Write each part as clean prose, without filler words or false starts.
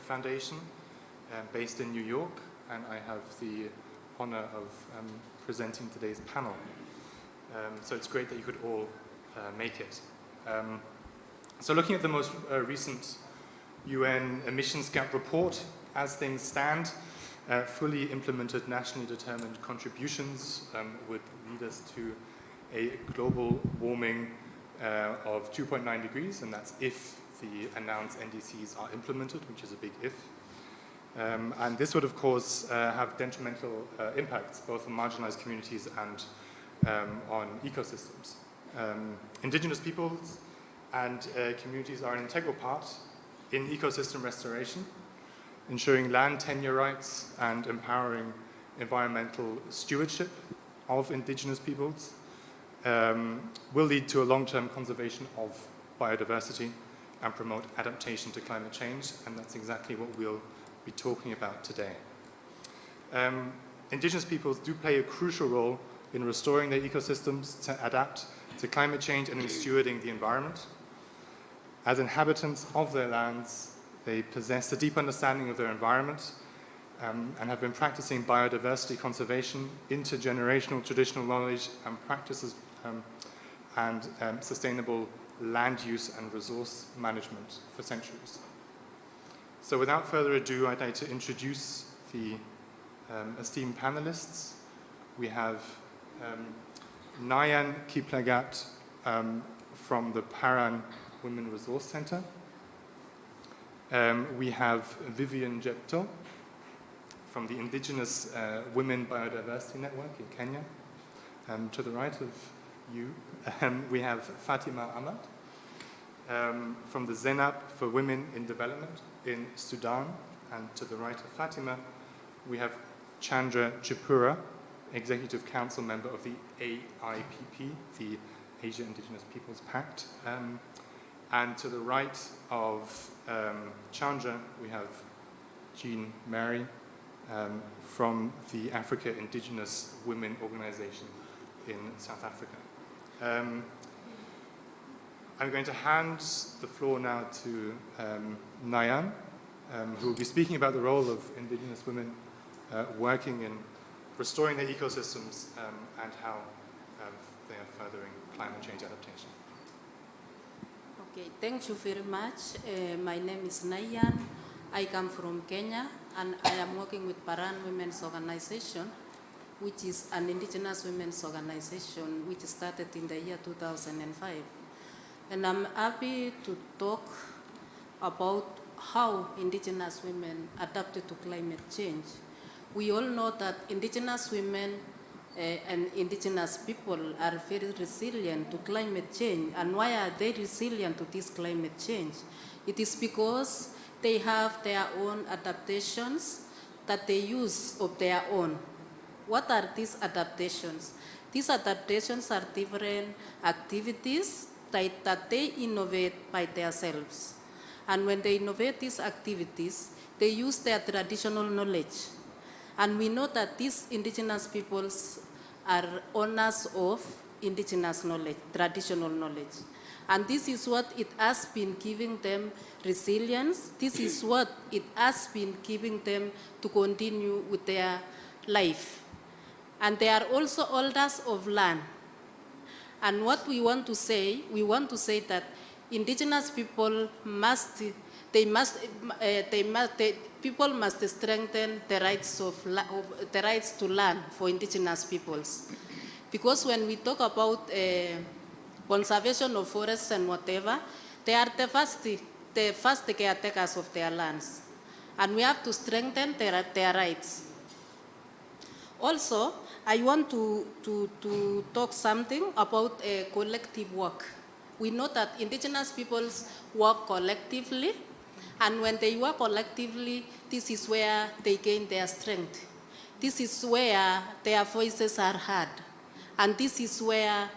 Foundation based in New York, and I have the honor of presenting today's panel. So it's great that you could all make it. So looking at the most recent UN emissions gap report, as things stand, fully implemented nationally determined contributions would lead us to a global warming of 2.9 degrees, and that's if the announced NDCs are implemented, which is a big if. And this would, of course, have detrimental impacts, both on marginalized communities and on ecosystems. Indigenous peoples and communities are an integral part in ecosystem restoration, ensuring land tenure rights and empowering environmental stewardship of indigenous peoples will lead to a long-term conservation of biodiversity and promote adaptation to climate change, and that's exactly what we'll be talking about today. Indigenous peoples do play a crucial role in restoring their ecosystems to adapt to climate change and in stewarding the environment. As inhabitants of their lands, they possess a deep understanding of their environment and have been practicing biodiversity conservation, intergenerational traditional knowledge and practices and sustainable land use and resource management for centuries. So without further ado, I'd like to introduce the esteemed panelists. We have Nayan Kiplagat from the Paran Women Resource Center. We have Vivian Jepto from the Indigenous Women Biodiversity Network in Kenya. To the right of you, we have Fatima Ahmad from the Zenab for Women in Development in Sudan. And to the right of Fatima, we have Chandra Chipura, Executive Council Member of the AIPP, the Asia Indigenous Peoples Pact. And to the right of Chandra, we have Jean Mary from the Africa Indigenous Women Organization in South Africa. I'm going to hand the floor now to Nayan, who will be speaking about the role of Indigenous women working in restoring their ecosystems and how they are furthering climate change adaptation. Okay, thank you very much. My name is Nayan. I come from Kenya, and I am working with Paran Women's Organization, which is an indigenous women's organization which started in the year 2005. And I'm happy to talk about how indigenous women adapted to climate change. We all know that indigenous women and indigenous people are very resilient to climate change. And why are they resilient to this climate change? It is because they have their own adaptations that they use of their own. What are these adaptations? These adaptations are different activities that they innovate by themselves. And when they innovate these activities, they use their traditional knowledge. And we know that these indigenous peoples are owners of indigenous knowledge, traditional knowledge. And this is what it has been giving them resilience. This is what it has been giving them to continue with their life. And they are also holders of land. And what we want to say that indigenous people people must strengthen the rights to land for indigenous peoples. Because when we talk about conservation of forests and whatever, they are the first caretakers of their lands. And we have to strengthen their rights. Also, I want to talk something about collective work. We know that indigenous peoples work collectively, and when they work collectively, this is where they gain their strength. This is where their voices are heard, and this is where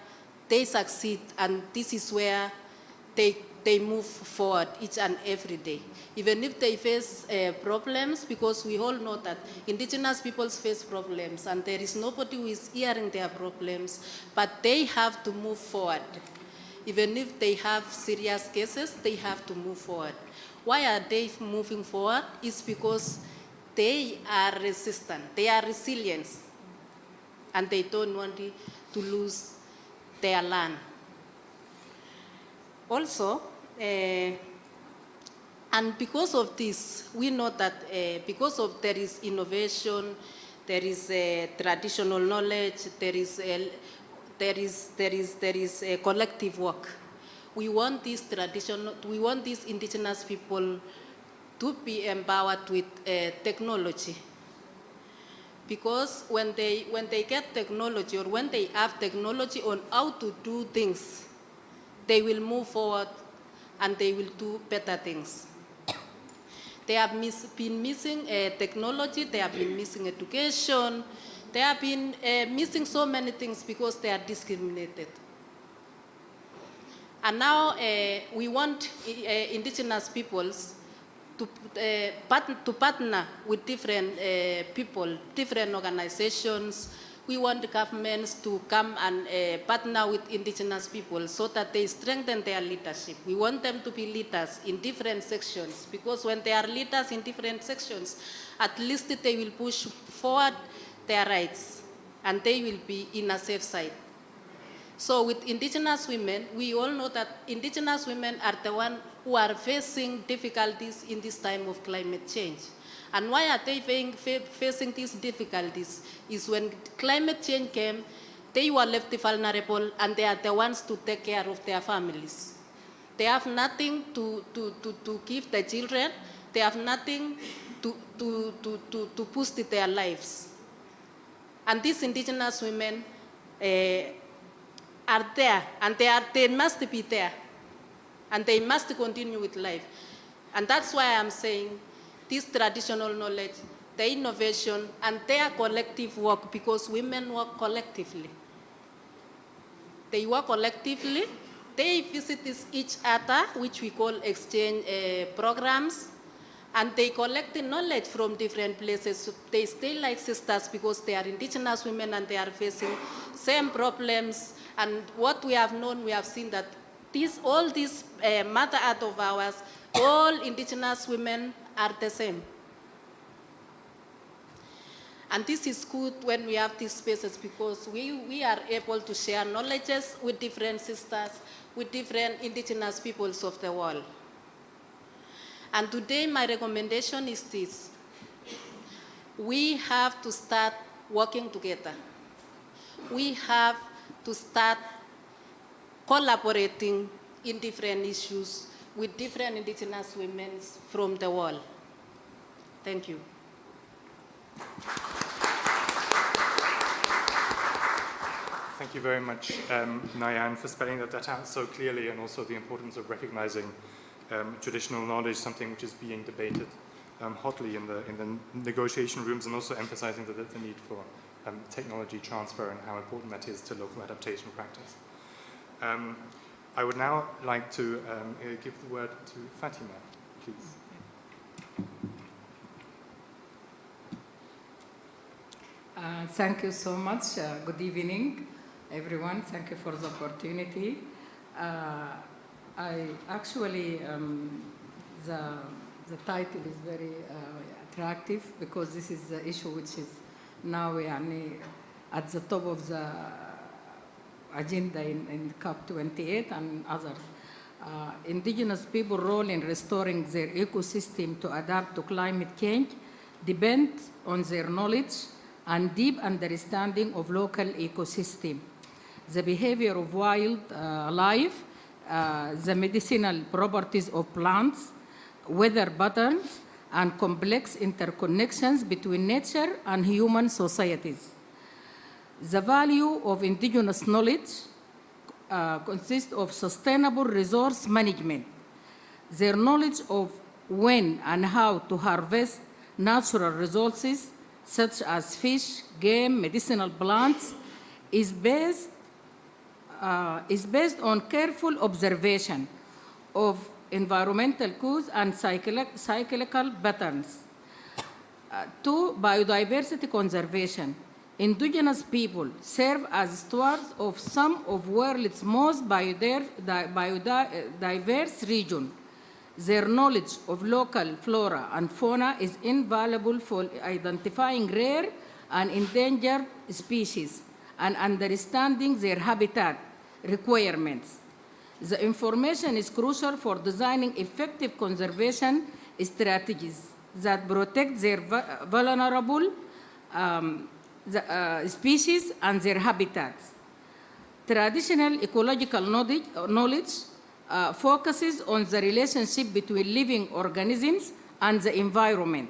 they succeed, and this is where they move forward each and every day. Even if they face problems, because we all know that indigenous peoples face problems, and there is nobody who is hearing their problems, but they have to move forward. even if they have serious cases, they have to move forward. Why are they moving forward? It's because they are resistant, they are resilient, and they don't want to lose their land. Also, and because of this, we know that because of there is innovation, there is traditional knowledge, there is a collective work. We want these indigenous people to be empowered with technology. Because when they get technology, or when they have technology on how to do things, they will move forward and they will do better things. They have been missing technology, they have been missing education, they have been missing so many things because they are discriminated. And now we want indigenous peoples to partner with different people, different organizations. We want the governments to come and partner with indigenous people so that they strengthen their leadership. We want them to be leaders in different sections, because when they are leaders in different sections, at least they will push forward their rights and they will be in a safe side. So with indigenous women, we all know that indigenous women are the ones who are facing difficulties in this time of climate change. And why are they facing these difficulties? Is when climate change came, they were left vulnerable, and they are the ones to take care of their families. They have nothing to give the children. They have nothing to boost their lives. And these indigenous women are there, and they must be there, and they must continue with life. And that's why I'm saying this traditional knowledge, the innovation, and their collective work, because women work collectively. They work collectively. They visit each other, which we call exchange programs, and they collect the knowledge from different places. So they stay like sisters because they are indigenous women and they are facing same problems. And what we have known, we have seen that all these Mother Earth of ours, all indigenous women are the same. And this is good when we have these spaces, because we are able to share knowledges with different sisters, with different indigenous peoples of the world. And today my recommendation is this. We have to start working together. We have to start collaborating in different issues with different indigenous women from the world. Thank you. Thank you very much, Nayan, for spelling that out so clearly, and also the importance of recognizing traditional knowledge, something which is being debated hotly in the negotiation rooms, and also emphasizing the need for technology transfer and how important that is to local adaptation practice. I would now like to give the word to Fatima, please. Thank you so much. Good evening, everyone. Thank you for the opportunity. I actually, the title is very attractive, because this is the issue which is now at the top of the agenda in COP28 and others. Indigenous people role in restoring their ecosystem to adapt to climate change depends on their knowledge and deep understanding of local ecosystem, the behavior of wildlife, the medicinal properties of plants, weather patterns, and complex interconnections between nature and human societies. The value of indigenous knowledge consists of sustainable resource management. Their knowledge of when and how to harvest natural resources such as fish, game, medicinal plants is based on careful observation of environmental cues and cyclical patterns. To biodiversity conservation, Indigenous people serve as stewards of some of world's most biodiverse regions. Their knowledge of local flora and fauna is invaluable for identifying rare and endangered species and understanding their habitat requirements. The information is crucial for designing effective conservation strategies that protect their vulnerable species and their habitats. Traditional ecological knowledge focuses on the relationship between living organisms and the environment.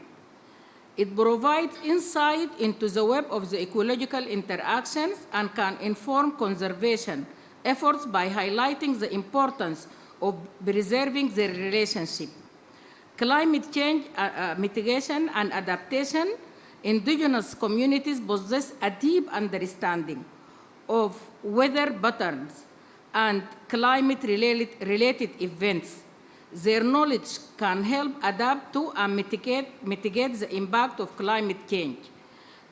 It provides insight into the web of the ecological interactions and can inform conservation efforts by highlighting the importance of preserving their relationship. Climate change mitigation and adaptation. Indigenous communities possess a deep understanding of weather patterns and climate-related events. Their knowledge can help adapt to and mitigate the impact of climate change.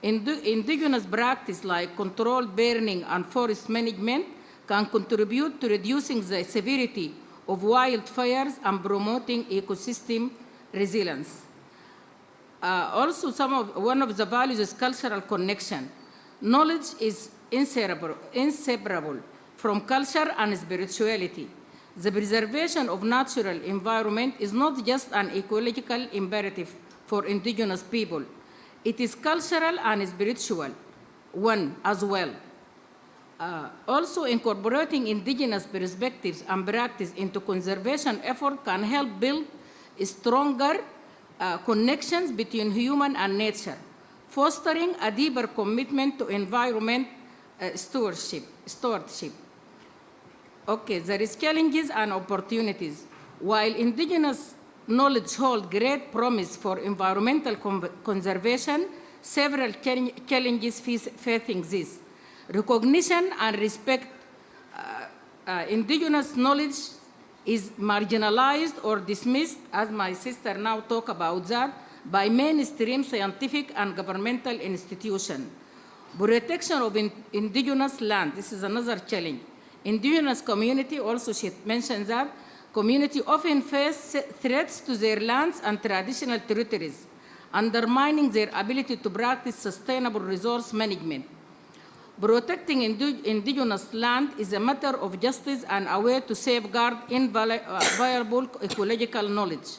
Indigenous practices like controlled burning and forest management can contribute to reducing the severity of wildfires and promoting ecosystem resilience. Also, one of the values is cultural connection. Knowledge is inseparable from culture and spirituality. The preservation of natural environment is not just an ecological imperative for indigenous people. It is cultural and spiritual one as well. Also, incorporating indigenous perspectives and practice into conservation effort can help build stronger connections between human and nature, fostering a deeper commitment to environment stewardship. Okay, there is challenges and opportunities. While indigenous knowledge holds great promise for environmental conservation, several challenges facing this. Recognition and respect. Indigenous knowledge is marginalized or dismissed, as my sister now talk about that, by mainstream scientific and governmental institutions. Protection of indigenous land, this is another challenge. Indigenous community, also she mentioned that, community often face threats to their lands and traditional territories, undermining their ability to practice sustainable resource management. Protecting indigenous land is a matter of justice and a way to safeguard invaluable ecological knowledge.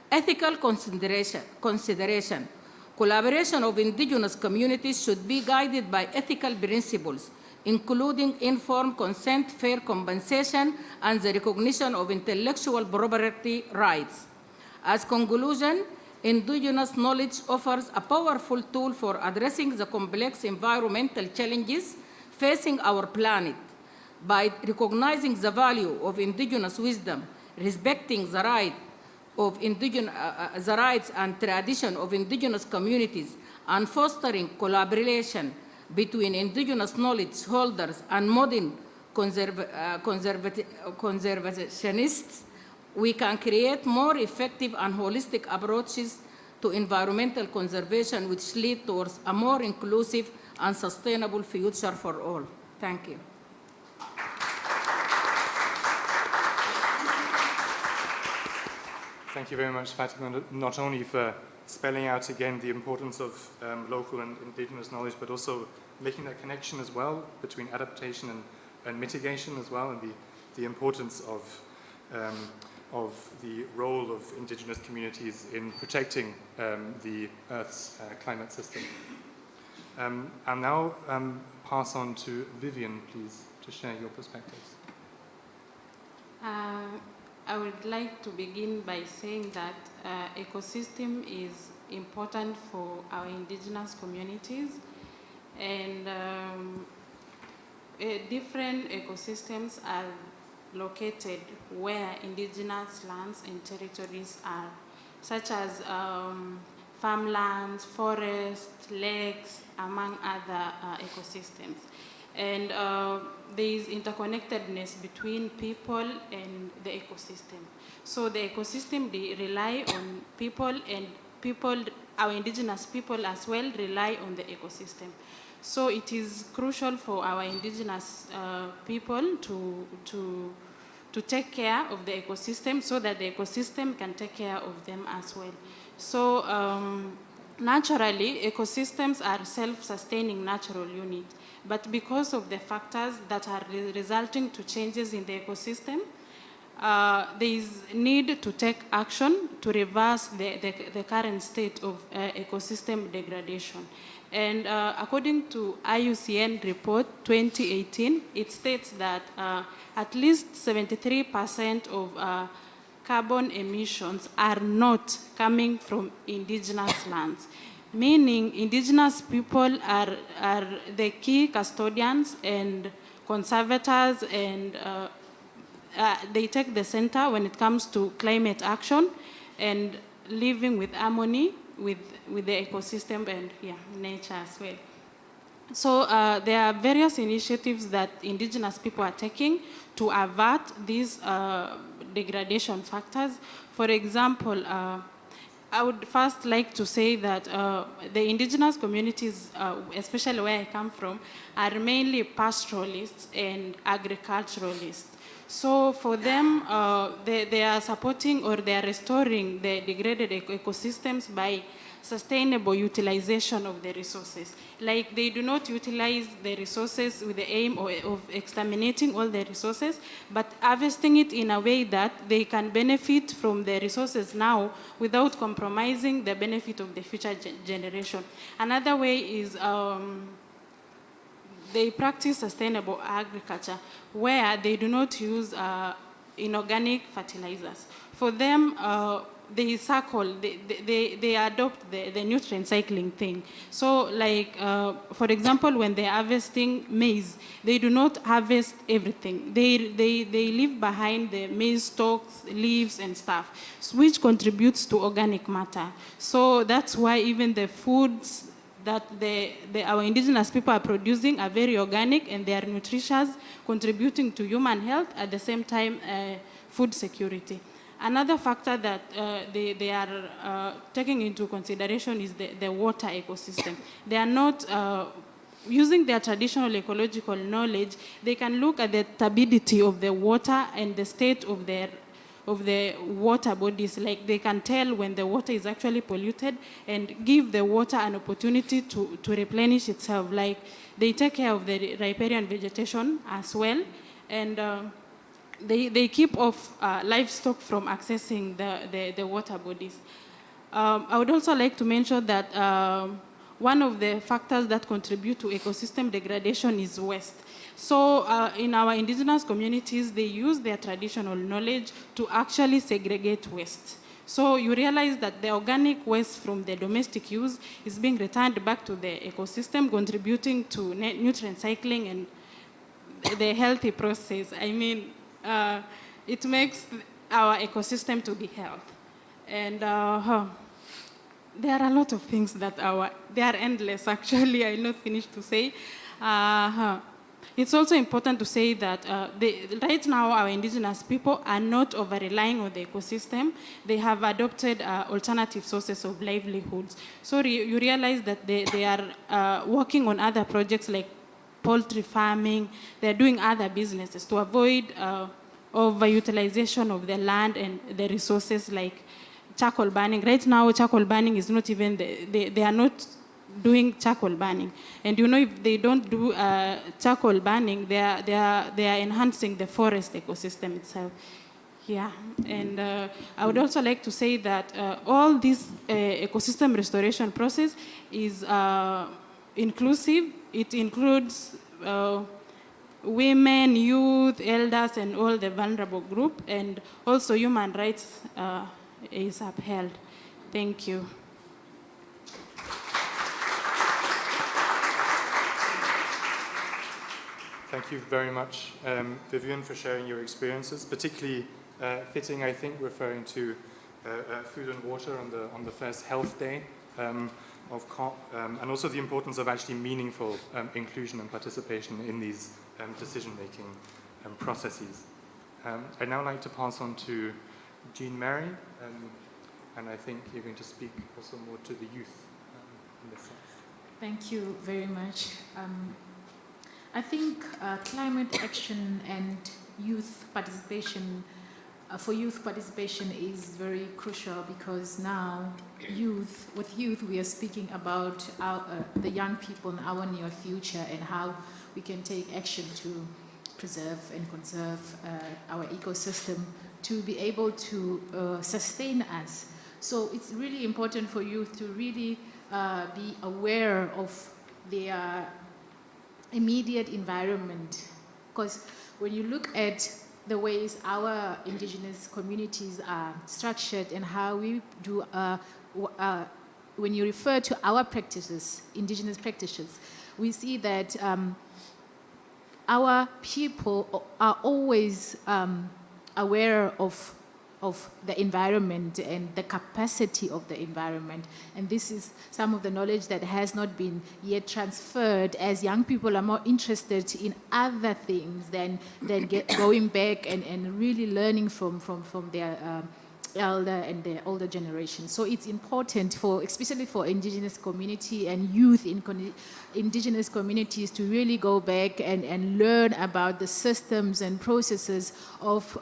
Ethical consideration. Collaboration of indigenous communities should be guided by ethical principles, including informed consent, fair compensation, and the recognition of intellectual property rights. As conclusion, indigenous knowledge offers a powerful tool for addressing the complex environmental challenges facing our planet. By recognizing the value of indigenous wisdom, respecting the rights and tradition of indigenous communities, and fostering collaboration between indigenous knowledge holders and modern conservationists, we can create more effective and holistic approaches to environmental conservation, which lead towards a more inclusive and sustainable future for all. Thank you. Thank you very much, Fatima, not only for spelling out again the importance of local and indigenous knowledge, but also making that connection as well between adaptation and mitigation as well, and the importance of the role of indigenous communities in protecting the Earth's climate system. I'll now pass on to Vivian, please, to share your perspectives. I would like to begin by saying that ecosystem is important for our indigenous communities, and different ecosystems are located where indigenous lands and territories are, such as farmlands, forests, lakes, among other ecosystems. And there is interconnectedness between people and the ecosystem. So the ecosystem, they rely on people, and people, our indigenous people as well, rely on the ecosystem. So it is crucial for our indigenous people to take care of the ecosystem so that the ecosystem can take care of them as well. So naturally, ecosystems are self-sustaining natural units, but because of the factors that are resulting to changes in the ecosystem, there is need to take action to reverse the current state of ecosystem degradation. And according to IUCN report 2018, it states that at least 73% of carbon emissions are not coming from indigenous lands, meaning indigenous people are the key custodians and conservators, and they take the center when it comes to climate action and living with harmony with the ecosystem and nature as well. So there are various initiatives that indigenous people are taking to avert these degradation factors. For example, I would first like to say that the indigenous communities, especially where I come from, are mainly pastoralists and agriculturalists. So for them, they are supporting or they are restoring the degraded ecosystems by sustainable utilization of the resources. Like they do not utilize the resources with the aim of exterminating all the resources, but harvesting it in a way that they can benefit from the resources now without compromising the benefit of the future generation. Another way is they practice sustainable agriculture where they do not use inorganic fertilizers. For them, they circle, they adopt the nutrient cycling thing. So like, for example, when they're harvesting maize, they do not harvest everything. They leave behind the maize stalks, leaves and stuff, which contributes to organic matter. So that's why even the foods that our indigenous people are producing are very organic and they are nutritious, contributing to human health, at the same time food security. Another factor that they are taking into consideration is the water ecosystem. They are not using their traditional ecological knowledge. They can look at the turbidity of the water and the state of the water bodies. Like they can tell when the water is actually polluted and give the water an opportunity to replenish itself. Like they take care of the riparian vegetation as well, and they keep off livestock from accessing the water bodies. I would also like to mention that one of the factors that contribute to ecosystem degradation is waste. So in our indigenous communities, they use their traditional knowledge to actually segregate waste. So you realize that the organic waste from the domestic use is being returned back to the ecosystem, contributing to nutrient cycling and the healthy process. I mean, it makes our ecosystem to be healthy. And there are a lot of things that they are endless, actually, I'm not finished to say. It's also important to say that right now our indigenous people are not over-relying on the ecosystem. They have adopted alternative sources of livelihoods. So you realize that they are working on other projects like poultry farming. They're doing other businesses to avoid overutilization of the land and the resources, like charcoal burning. Right now, charcoal burning is not even, they are not doing charcoal burning. And you know, if they don't do charcoal burning, they are enhancing the forest ecosystem itself. Yeah, and I would also like to say that all this ecosystem restoration process is inclusive. It includes women, youth, elders, and all the vulnerable group, and also human rights is upheld. Thank you. Thank you very much, Vivian, for sharing your experiences, particularly fitting, I think, referring to food and water on the first health day of COP, and also the importance of actually meaningful inclusion and participation in these decision-making processes. I'd now like to pass on to Jean-Mary, and I think you're going to speak also more to the youth in this sense. Thank you very much. I think climate action and youth participation, for youth participation is very crucial, because now with youth we are speaking about the young people in our near future and how we can take action to preserve and conserve our ecosystem to be able to sustain us. So it's really important for youth to really be aware of their immediate environment, because when you look at the ways our indigenous communities are structured and how we do, when you refer to our practices, indigenous practices, we see that our people are always aware of the environment and the capacity of the environment. And this is some of the knowledge that has not been yet transferred, as young people are more interested in other things than going back and really learning from their elder and the older generation. So it's important especially for indigenous community and youth in indigenous communities to really go back and learn about the systems and processes of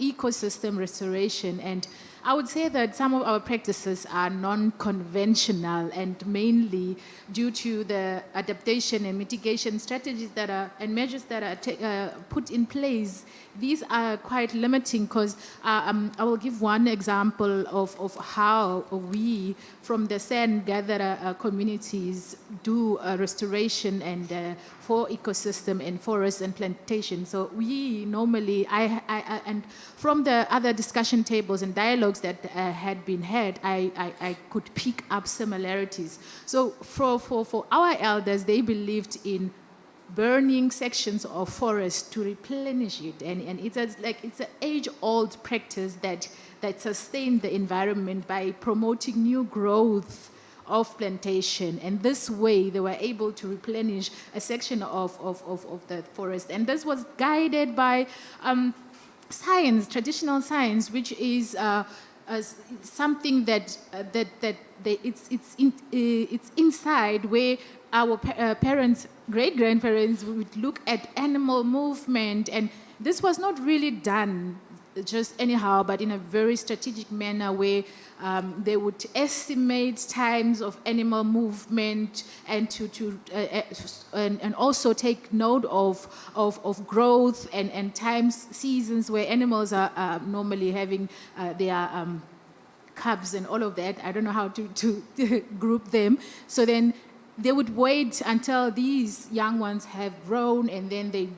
ecosystem restoration. And I would say that some of our practices are non-conventional, and mainly due to the adaptation and mitigation strategies and measures that are put in place. These are quite limiting, because I will give one example of how we, from the sand gatherer communities, do restoration and for ecosystem and forest and plantation. So we normally, and from the other discussion tables and dialogues that had been had, I could pick up similarities. So for our elders, they believed in burning sections of forest to replenish it, and it's an age-old practice that sustained the environment by promoting new growth of plantation, and this way they were able to replenish a section of the forest. And this was guided by science, traditional science, which is something that it's inside, where our parents, great-grandparents would look at animal movement, and this was not really done just anyhow, but in a very strategic manner, where they would estimate times of animal movement and and also take note of growth and times, seasons where animals are normally having their cubs and all of that. I don't know how to group them. So then they would wait until these young ones have grown, and then they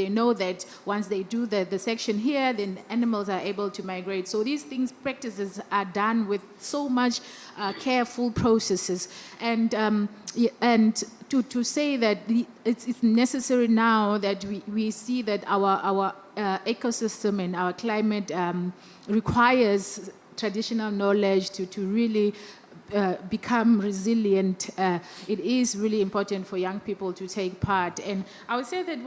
know that once they do the section here, then animals are able to migrate. So these practices are done with so much careful processes. And to say that it's necessary now that we see that our ecosystem and our climate requires traditional knowledge to really become resilient. It is really important for young people to take part. And I would say that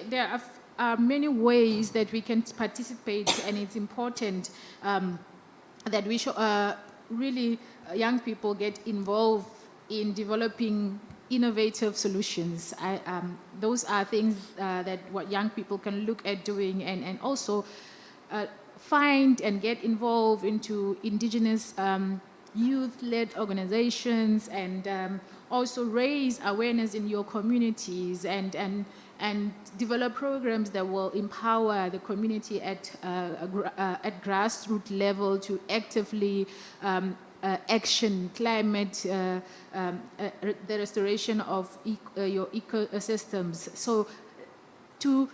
there are many ways that we can participate, and it's important that we should really young people get involved in developing innovative solutions. Those are things that what young people can look at doing, and also find and get involved into indigenous youth-led organizations, and also raise awareness in your communities, and develop programs that will empower the community at grassroots level to actively action climate, the restoration of your ecosystems. So to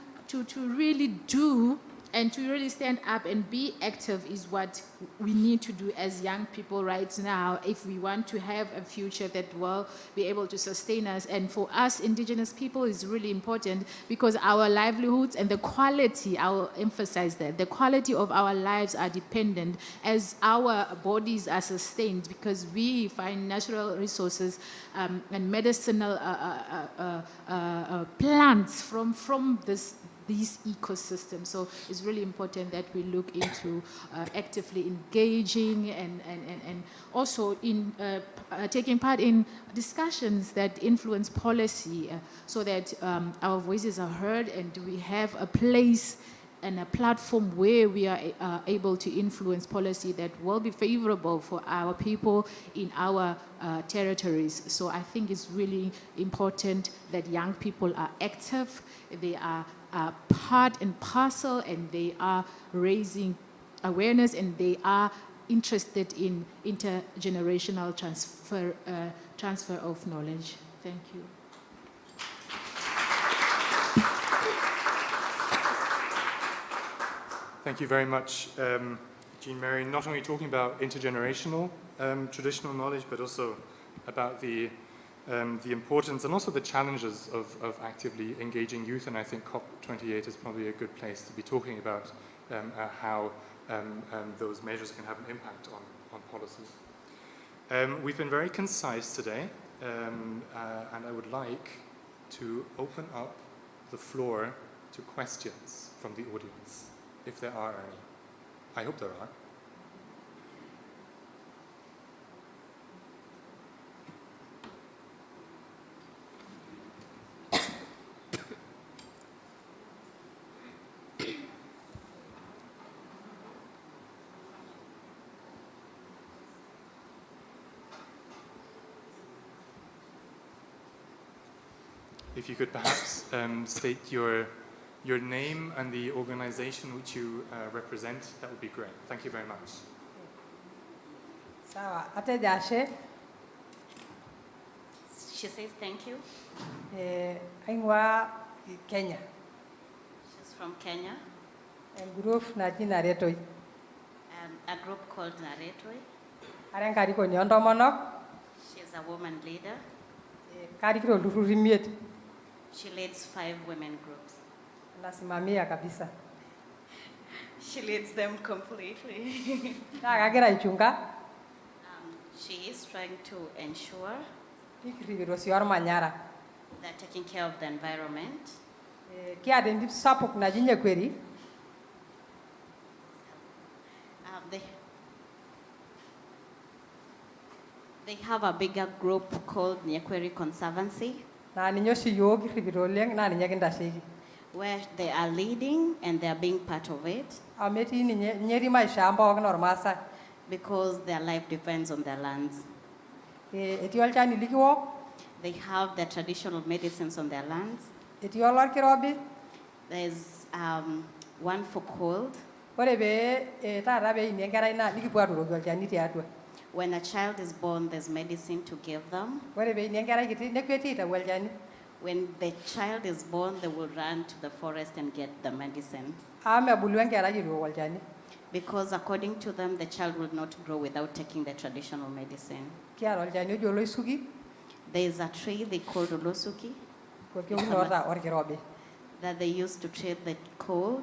really do and to really stand up and be active is what we need to do as young people right now if we want to have a future that will be able to sustain us. And for us indigenous people, it's really important because our livelihoods and the quality, I'll emphasize that, the quality of our lives are dependent as our bodies are sustained, because we find natural resources and medicinal plants from these ecosystems. So it's really important that we look into actively engaging and also in taking part in discussions that influence policy so that our voices are heard and we have a place and a platform where we are able to influence policy that will be favorable for our people in our territories. So I think it's really important that young people are active, they are part and parcel, and they are raising awareness, and they are interested in intergenerational transfer of knowledge. Thank you. Thank you very much, Jean-Mary, not only talking about intergenerational traditional knowledge, but also about the importance and also the challenges of actively engaging youth. And I think COP28 is probably a good place to be talking about how those measures can have an impact on policies. We've been very concise today, and I would like to open up the floor to questions from the audience, if there are any. I hope there are. If you could perhaps state your name and the organization which you represent, that would be great. Thank you very much. Sawa, ate jashe, She says thank you. aingwa Kenya, She's from Kenya, group na jina retoi. a group called Naretwe. Areng kariko nyondo monok, She's a woman leader. kariko lururi miet, She leads 5 women groups. nasimamia kabisa. She leads them completely. Na kagira ichunga, She is trying to ensure ikiribiro sior manyara. they're taking care of the environment. Kia dendi sapuk na jinye kweri, They have a bigger group called Nyekweri Conservancy, na ninyo siyo kiribiro leng na ninyo kindashiki. where they are leading and they are being part of it Ameti nyeri maisha amba wak normasa. because their life depends on their lands. Etiol chani liki wok, They have their traditional medicines on their lands. etiol war kirobi, There's one for cold. ore be tara be inengara ina liki puadu rogiol chani tiatwa. When a child is born, there's medicine to give them. Ore be inengara kiti nekweti ita wel chani. When the child is born, they will run to the forest and get the medicine. Ame bulueng kera jiru wal chani. Because according to them, the child will not grow without taking the traditional medicine. Kia wal chani jolo isugi, There is a tree they call Olosuki ko ki unora or kirobi. that they use to treat the cold.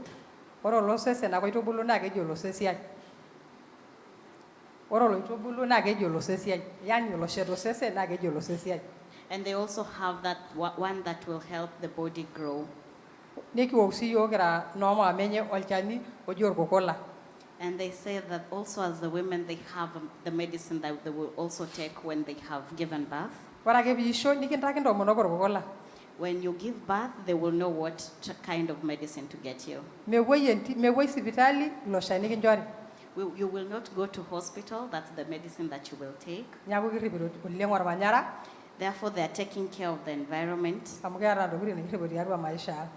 Oro lo sese na ko ito bulu na ke jolo sesiai. Oro lo ito bulu na ke jolo sesiai. Yani lo shedo sese na ke jolo sesiai. And they also have that one that will help the body grow. Neki oksi yo kera nomo amenye wal chani o jor ko kola. And they say that also as the women, they have the medicine that they will also take when they have given birth. Wara ke bisho nikin takin do mono ko kola. When you give birth, they will know what kind of medicine to get you. Me wo sipitali lo shani kin jori. You will not go to hospital, that's the medicine that you will take. Nyago ki ribiro uleng war manyara. Therefore, they are taking care of the environment Amugara do guri ni ribiro yarwa maisha.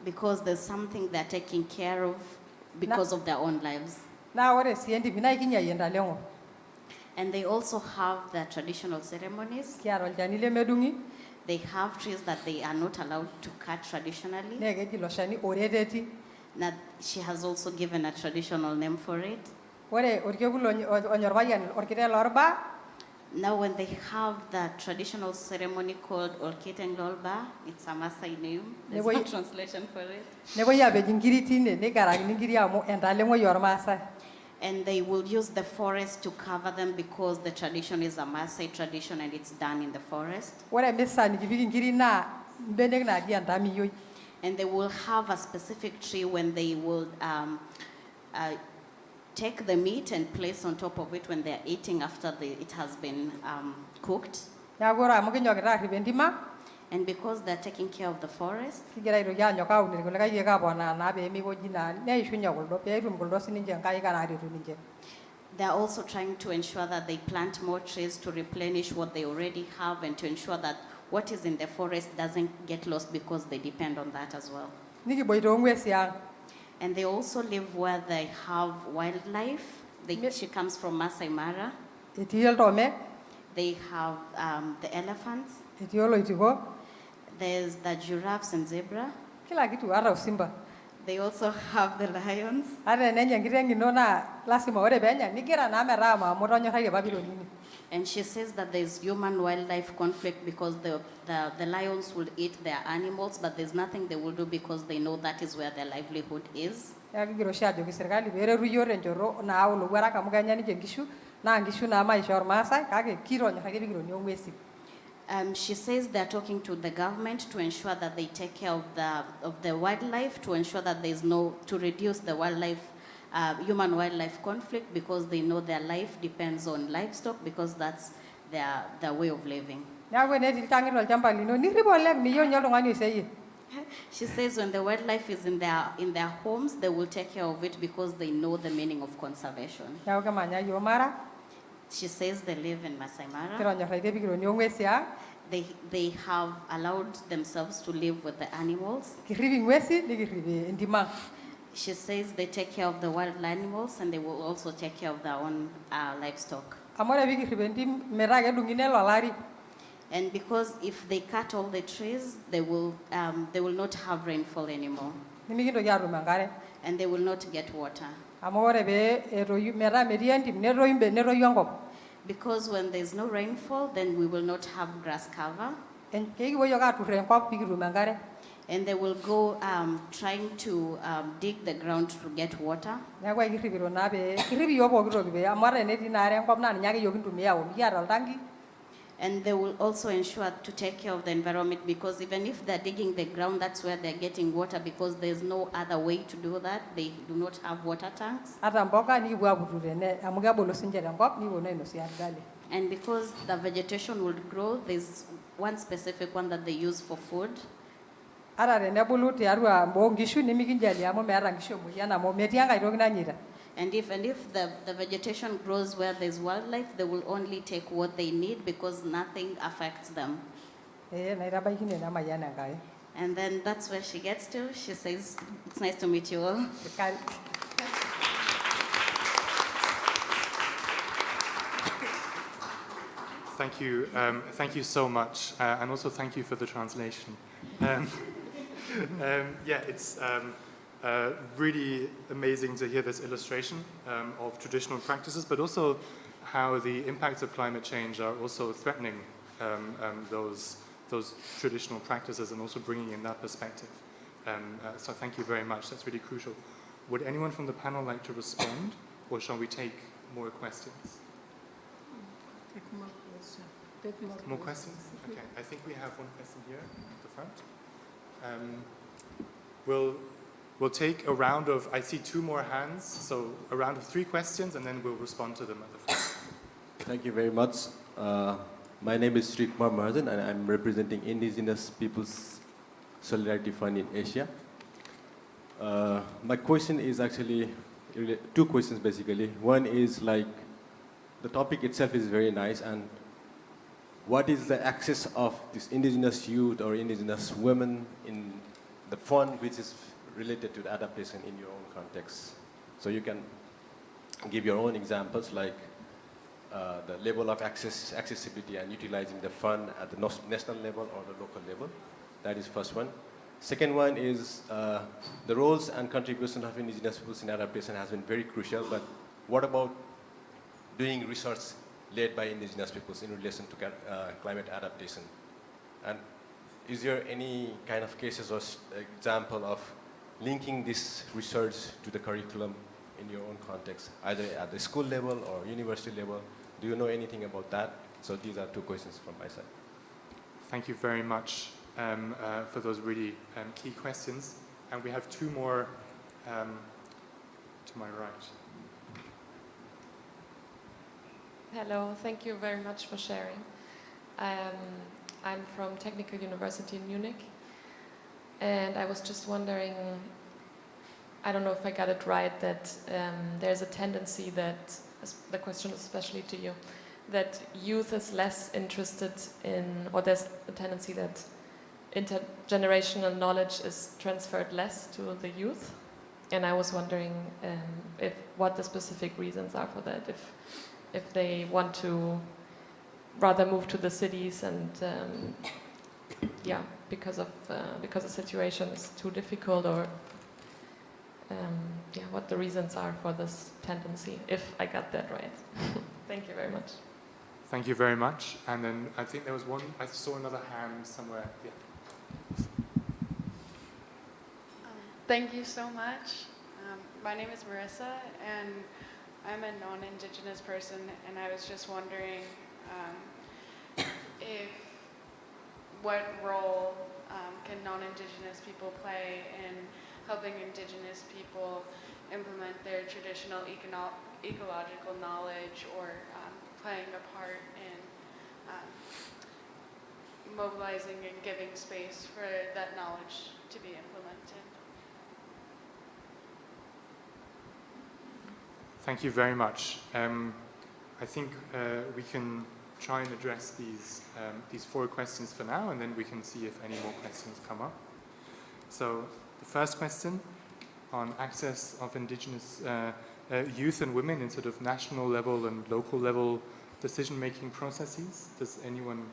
because there's something they're taking care of because of their own lives. Na ore siendi bina ikinya yenda lengo. And they also have their traditional ceremonies. Kia wal chani le medungi. They have trees that they are not allowed to cut traditionally. Ne ke jilo shani oredeti. Now, she has also given a traditional name for it. Ore orke gulo onyorbayan orkite lorba. Now, when they have the traditional ceremony called Olkiteng Lolba, it's a Maasai name. There's no translation for it. Ne bo ya be jingiri tine ne garang ni ngiri amo endale ngo yormasa. And they will use the forest to cover them because the tradition is a Maasai tradition and it's done in the forest. Ore mesa ni gibi ngiri na mbene na dia ndami yoy. And they will have a specific tree when they will take the meat and place on top of it when they're eating after it has been cooked. Neeku ore amu kinyokita aarrip entima, And because they're taking care of the forest, kigira aitoki aanyok aun irkulikae keek aaponaa naa peemeikoji naa neishunye kuldo peetum kuldo sininche nkaik naaretu ninche. they're also trying to ensure that they plant more trees to replenish what they already have and to ensure that what is in the forest doesn't get lost because they depend on that as well. Nikiboita ong'uesi ang'. And they also live where they have wildlife. She comes from Masai Mara. Etii oltome, They have the elephants. etii oloitiko, There's the giraffes and zebra. kila kitu ata usimba. They also have the lions. Ata enenya enkiteng' ino naa lasima ore peenya nigira naa metaama amu tonyoraitie papilonini. And she says that there's human-wildlife conflict because the lions will eat their animals, but there's nothing they will do because they know that is where their livelihood is. Neeku kigira oshi ajoki sirkali peeretu iyiok tenchoto naa olowuarak amu kenya ninche nkishu, naa nkishu naa maisha ormaasai, kake kitonyorraki pikironi ong'uesi. She says they're talking to the government to ensure that they take care of the wildlife, to ensure that to reduce the human-wildlife conflict because they know their life depends on livestock because that's their way of living. Neeku enetii ilchang'it olchamba lino, nirrip oleng' miyieu ninye oltung'ani oiseyie. She says when the wildlife is in their homes, they will take care of it because they know the meaning of conservation. Neeku kimanya yiok Mara, She says they live in Masai Mara. kitonyorraitie pikironi ong'uesi ang', They have allowed themselves to live with the animals. kirrip ing'uesi nikirrip entima ang'. She says they take care of the wild animals and they will also take care of their own livestock. Amu ore pikirrip entim metaa kedung'uni ele olari, And because if they cut all the trees, they will not have rainfall anymore nimikintoki aatum enkare. and they will not get water. Amu ore pee etoyu metaa metii entim netoyu enkop. Because when there's no rainfall, then we will not have grass cover. Kekipuo yiok aaturr enkop pikitum enkare. And they will go trying to dig the ground to get water. Neeku ekirripito naa pee kirrip iyiok pooki toki pee amu ata enetii ina are enkop naa ninye ake yiok kintumia aoku, kiata oltanki. And they will also ensure to take care of the environment because even if they're digging the ground, that's where they're getting water because there's no other way to do that. They do not have water tanks. Ata mboka nikipuo aaputu tene amu kebulu sinche tenkop nikiponu ainosie orgali. And because the vegetation will grow, there's one specific one that they use for food. Ata tenebulu tiatua mboo nkishu nimikinjali amu meeta nkishu emoyian amu metii enkae toki nanyaita. And if the vegetation grows where there's wildlife, they will only take what they need because nothing affects them. Naitabaikine namayian Enkai. And then that's where she gets to. She says, it's nice to meet you all. Thank you so much, and also thank you for the translation. Yeah, it's really amazing to hear this illustration of traditional practices, but also how the impacts of climate change are also threatening those traditional practices and also bringing in that perspective. So thank you very much. That's really crucial. Would anyone from the panel like to respond, or shall we take more questions? More questions? Okay, I think we have one question here at the front. We'll take a round of, I see two more hands, so a round of 3 questions and then we'll respond to them at the front. Thank you very much. My name is Sri Kumar Mahajan and I'm representing Indigenous Peoples Solidarity Fund in Asia. My question is actually 2 questions basically. One is like, the topic itself is very nice, and what is the access of this indigenous youth or indigenous women in the fund which is related to the adaptation in your own context? So you can give your own examples like the level of accessibility and utilizing the fund at the national level or the local level. That is first one. Second one is the roles and contribution of indigenous peoples in adaptation has been very crucial, but what about doing research led by indigenous peoples in relation to climate adaptation? And is there any kind of cases or example of linking this research to the curriculum in your own context, either at the school level or university level? Do you know anything about that? So these are 2 questions from my side. Thank you very much. for those really key questions. And we have two more to my right. Hello, thank you very much for sharing. I'm from Technical University in Munich, and I was just wondering, I don't know if I got it right, that there's a tendency that, the question is especially to you, that youth is less interested in, or there's a tendency that intergenerational knowledge is transferred less to the youth. And I was wondering what the specific reasons are for that, if they want to rather move to the cities and because the situation is too difficult, or what the reasons are for this tendency, if I got that right. Thank you very much. Thank you very much. And then I think there was one, I saw another hand somewhere. Yeah. Thank you so much. My name is Marissa, and I'm a non-Indigenous person, and I was just wondering what role can non-Indigenous people play in helping Indigenous people implement their traditional ecological knowledge, or playing a part in mobilizing and giving space for that knowledge to be implemented. Thank you very much. I think we can try and address these four questions for now, and then we can see if any more questions come up. So the first question on access of Indigenous youth and women in sort of national level and local level decision-making processes. Does anyone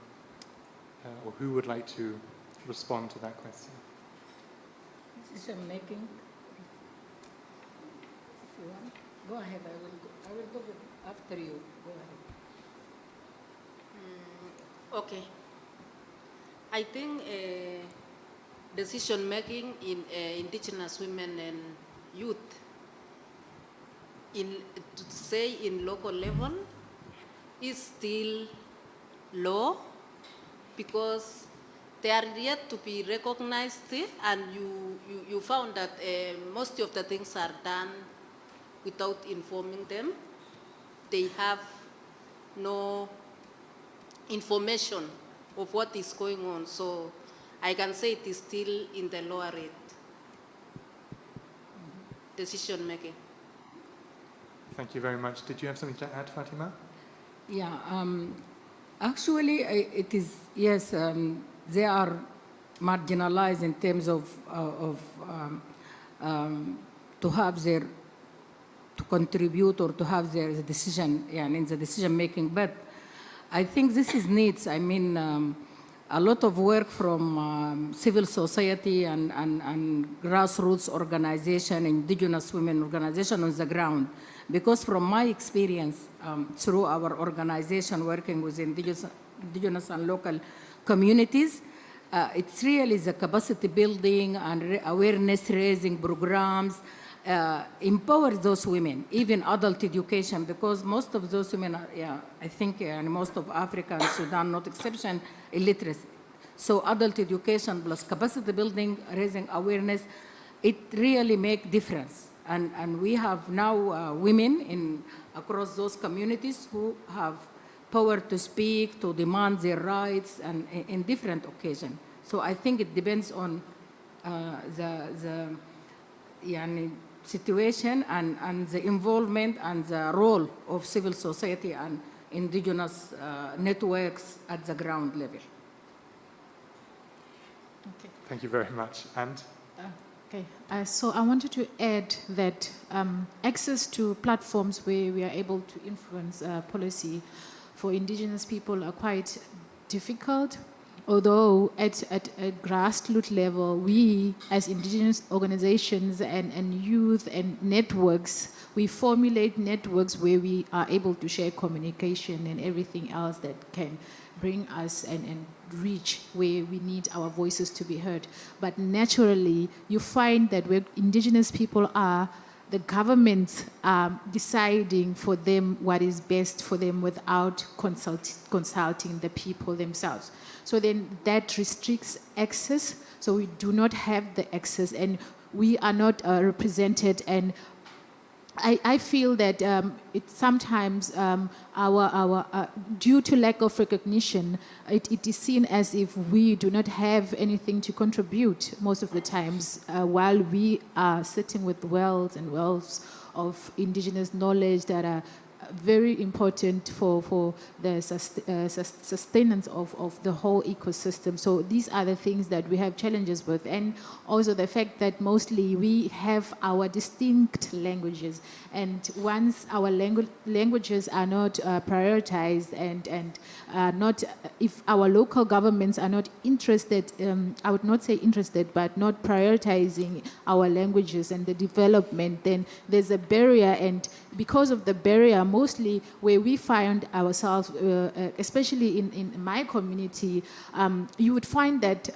or who would like to respond to that question? Decision-making. If you want, go ahead. I will go after you. Go ahead. Okay. I think decision making in Indigenous women and youth, in local level, is still low, because they are yet to be recognized, and you found that most of the things are done without informing them. They have no information of what is going on, so I can say it is still in the lower rate. Decision making. Thank you very much. Did you have something to add, Fatima? Yeah, actually, it is, yes, they are marginalized in terms of to have their, to contribute or to have their decision, in the decision making. But I think this is needs. I mean, a lot of work from civil society and grassroots organization, Indigenous women organization on the ground. Because from my experience, through our organization working with Indigenous and local communities, it's really the capacity building and awareness raising programs, empower those women, even adult education, because most of those women are, I think, and most of Africa and Sudan, not exception, illiterate. So adult education plus capacity building, raising awareness, it really make difference. And we have now women across those communities who have power to speak, to demand their rights, and in different occasions. So I think it depends on the situation and the involvement and the role of civil society and Indigenous networks at the ground level. Okay. Thank you very much. And? Okay, so I wanted to add that access to platforms where we are able to influence policy for Indigenous people are quite difficult, although at a grassroots level, we as Indigenous organizations and youth and networks, we formulate networks where we are able to share communication and everything else that can bring us and reach where we need our voices to be heard. But naturally, you find that where Indigenous people are, the governments deciding for them what is best for them without consulting the people themselves. So then that restricts access. So we do not have the access, and we are not represented. And I feel that it sometimes due to lack of recognition, it is seen as if we do not have anything to contribute most of the times, while we are sitting with wells and wells of indigenous knowledge that are very important for the sustenance of the whole ecosystem. So these are the things that we have challenges with, and also the fact that mostly we have our distinct languages, and once our languages are not prioritized and not, if our local governments are not interested, I would not say interested, but not prioritizing our languages and the development, then there's a barrier. And because of the barrier, mostly where we find ourselves, especially in my community, you would find that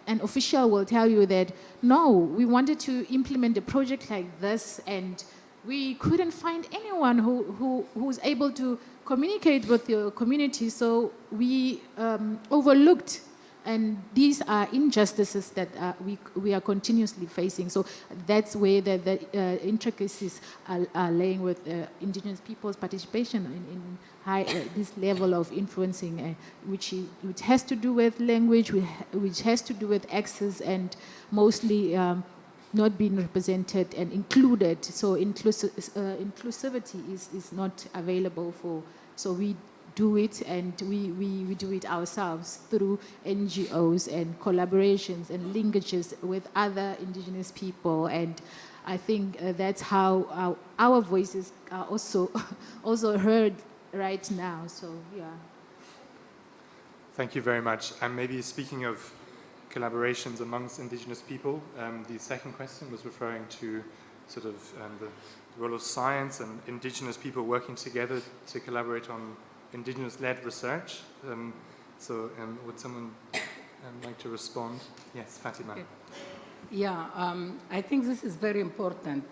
an official will tell you that, no, we wanted to implement a project like this, and we couldn't find anyone who's able to communicate with your community, so we overlooked. And these are injustices that we are continuously facing. So that's where the intricacies are laying with indigenous people's participation in this level of influencing, which has to do with language, which has to do with access, and mostly not being represented and included. So inclusivity is not available for. So we do it, and we do it ourselves through NGOs and collaborations and linkages with other indigenous people. And I think that's how our voices are also heard right now. So yeah. Thank you very much. And maybe speaking of collaborations amongst indigenous people, the second question was referring to sort of the role of science and indigenous people working together to collaborate on indigenous-led research. Would someone like to respond? Yes, Fatima. Okay. Yeah, I think this is very important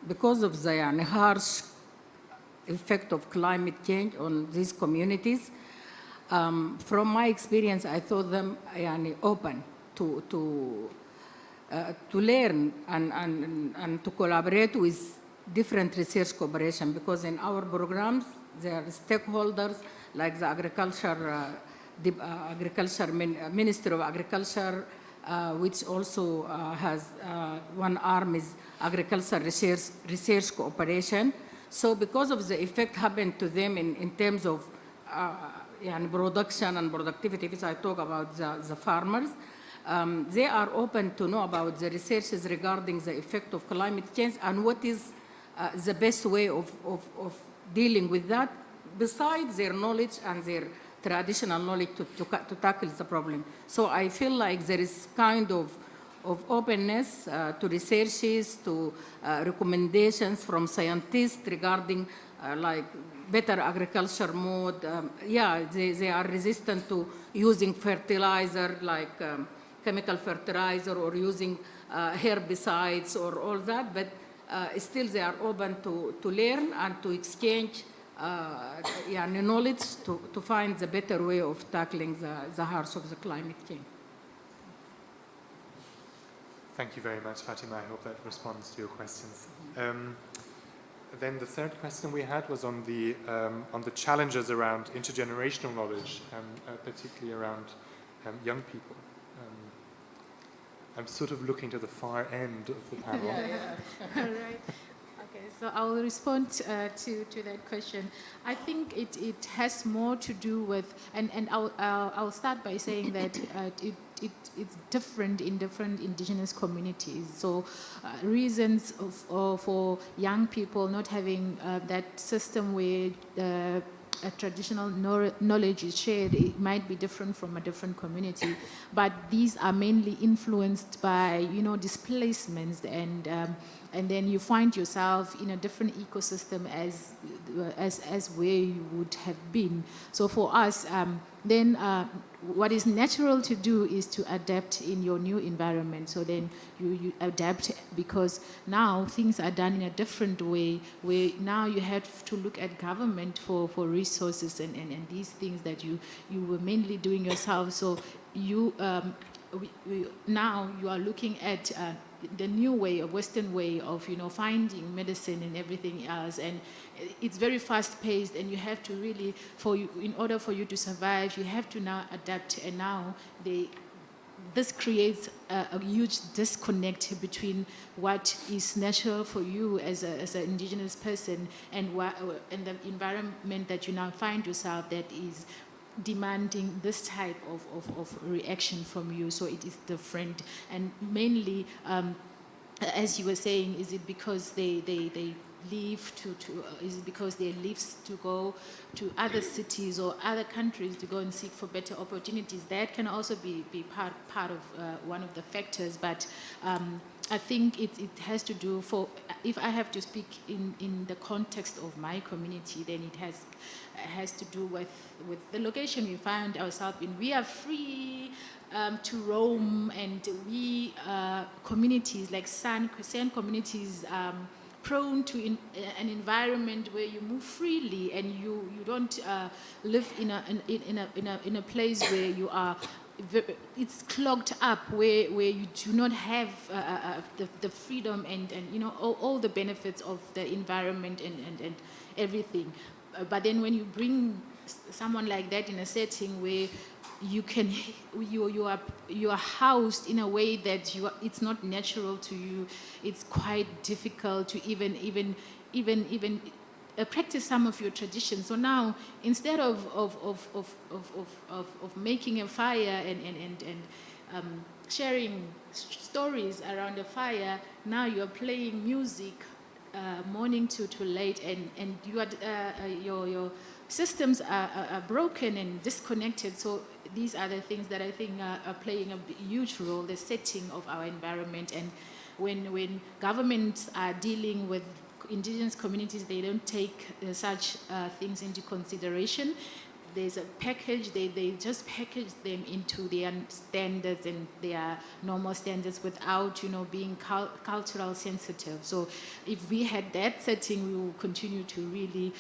because of the harsh effect of climate change on these communities. From my experience, I thought them open to learn and to collaborate with different research cooperation, because in our programs there are stakeholders like the Ministry of Agriculture, which also has one arm is agriculture research cooperation. So because of the effect happened to them in terms of production and productivity, which I talk about the farmers, they are open to know about the researches regarding the effect of climate change and what is the best way of dealing with that, besides their knowledge and their traditional knowledge to tackle the problem. So I feel like there is kind of openness to researches, to recommendations from scientists regarding like better agriculture mode. They are resistant to using fertilizer like chemical fertilizer or using herbicides or all that, but still they are open to learn and to exchange knowledge to find the better way of tackling the harsh of the climate change. Thank you very much, Fatima. I hope that responds to your questions. Then the third question we had was on the challenges around intergenerational knowledge, particularly around young people. I'm sort of looking to the far end of the panel. All right. Okay, so I will respond to that question. I think it has more to do with, and I'll start by saying that it's different in different indigenous communities. So reasons for young people not having that system where a traditional knowledge is shared, it might be different from a different community, but these are mainly influenced by displacements, and then you find yourself in a different ecosystem as where you would have been. So for us, then what is natural to do is to adapt in your new environment. So then you adapt, because now things are done in a different way, where now you have to look at government for resources and these things that you were mainly doing yourself. So you now you are looking at the new way, a Western way of, finding medicine and everything else, and it's very fast-paced, and you have to really, in order for you to survive, you have to now adapt, and now this creates a huge disconnect between what is natural for you as an indigenous person and the environment that you now find yourself that is demanding this type of reaction from you. So it is different, and mainly, as you were saying, is it because they leave is it because they leave to go to other cities or other countries to go and seek for better opportunities? That can also be part of one of the factors, but I think it has to do, if I have to speak in the context of my community, then it has to do with the location we find ourselves in. We are free to roam, and we communities like San communities prone to an environment where you move freely, and you don't live in a place where you are. It's clogged up, where you do not have the freedom and all the benefits of the environment and everything. But then when you bring someone like that in a setting where you are housed in a way that it's not natural to you, it's quite difficult to even practice some of your traditions. So now, instead of making a fire and sharing stories around the fire, now you are playing music morning to late, and you are your systems are broken and disconnected. So these are the things that I think are playing a huge role, the setting of our environment. And when governments are dealing with indigenous communities, they don't take such things into consideration. There's a package, they just package them into their standards and their normal standards without, being cultural sensitive. So if we had that setting, we will continue to really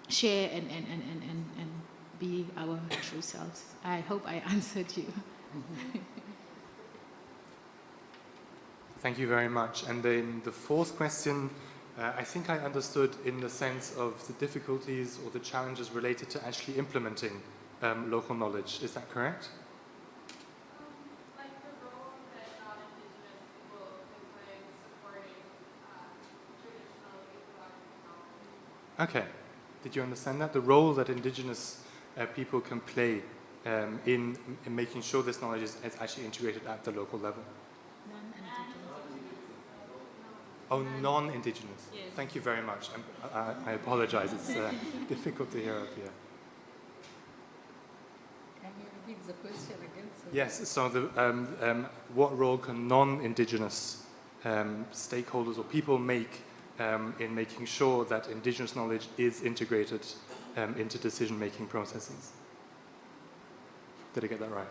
share and be our true selves. I hope I answered you. Thank you very much. And then the fourth question, I think I understood in the sense of the difficulties or the challenges related to actually implementing local knowledge. Is that correct? Like the role that non-indigenous people can play in supporting traditional ecological knowledge. Okay. Did you understand that? The role that indigenous people can play in making sure this knowledge is actually integrated at the local level. Oh, non-indigenous. Yes. Thank you very much. I apologize. It's difficult to hear up here. Can you repeat the question again? Yes. So, what role can non-indigenous stakeholders or people make in making sure that indigenous knowledge is integrated into decision-making processes? Did I get that right?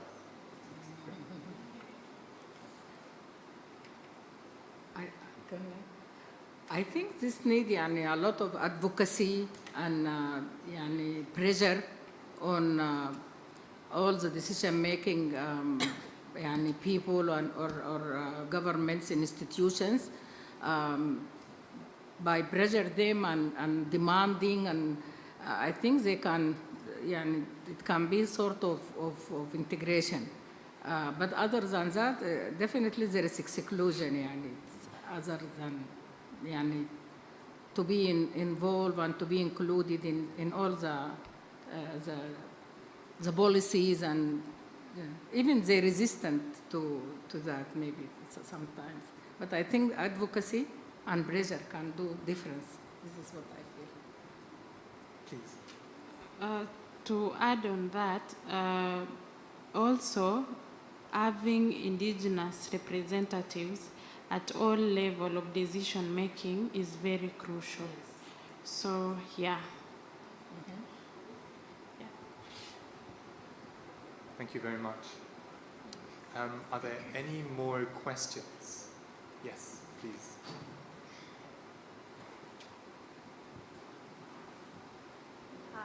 I think this needs a lot of advocacy and pressure on all the decision-making people or governments and institutions, by pressure them and demanding, and I think they can, it can be sort of integration. But other than that, definitely there is exclusion, other than to be involved and to be included in all the policies, and even they're resistant to that maybe sometimes. But I think advocacy and pressure can do difference. This is what I feel. Please. To add on that, also having indigenous representatives at all levels of decision making is very crucial. So, yeah. Thank you very much. Are there any more questions? Yes, please. Hi.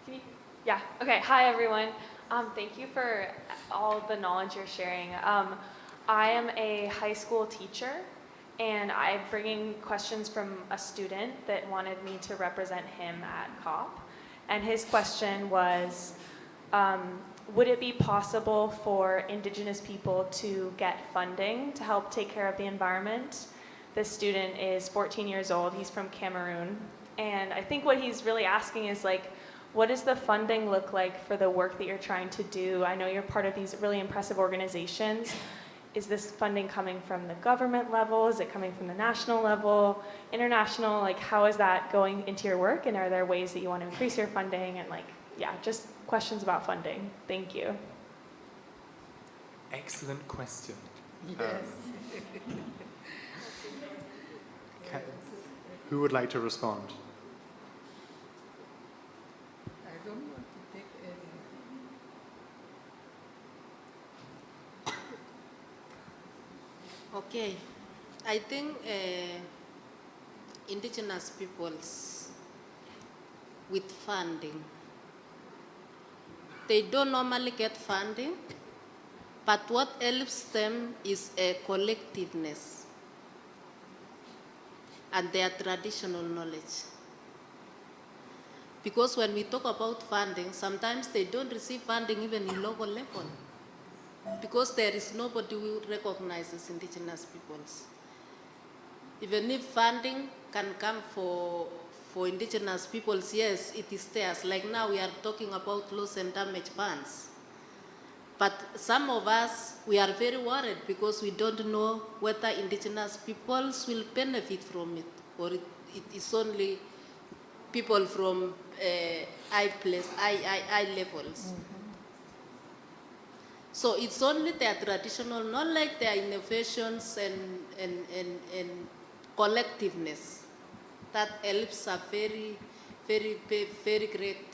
Can you? Yeah. Okay. Hi, everyone. Thank you for all the knowledge you're sharing. I am a high school teacher, and I'm bringing questions from a student that wanted me to represent him at COP. And his question was, would it be possible for Indigenous people to get funding to help take care of the environment? This student is 14 years old. He's from Cameroon. And I think what he's really asking is, like, what does the funding look like for the work that you're trying to do? I know you're part of these really impressive organizations. Is this funding coming from the government level? Is it coming from the national level, international? Like, how is that going into your work? And are there ways that you want to increase your funding? And, like, yeah, just questions about funding. Thank you. Excellent question. Yes. Who would like to respond? I don't want to take any. Okay, I think indigenous peoples with funding, they don't normally get funding, but what helps them is a collectiveness and their traditional knowledge. Because when we talk about funding, sometimes they don't receive funding even in local level, because there is nobody who recognizes indigenous peoples. Even if funding can come for indigenous peoples, yes, it is theirs. Like now we are talking about loss and damage funds. But some of us, we are very worried because we don't know whether indigenous peoples will benefit from it, or it is only people from high levels. Mm-hmm. So it's only their traditional knowledge, their innovations and collectiveness that helps a very, very, very great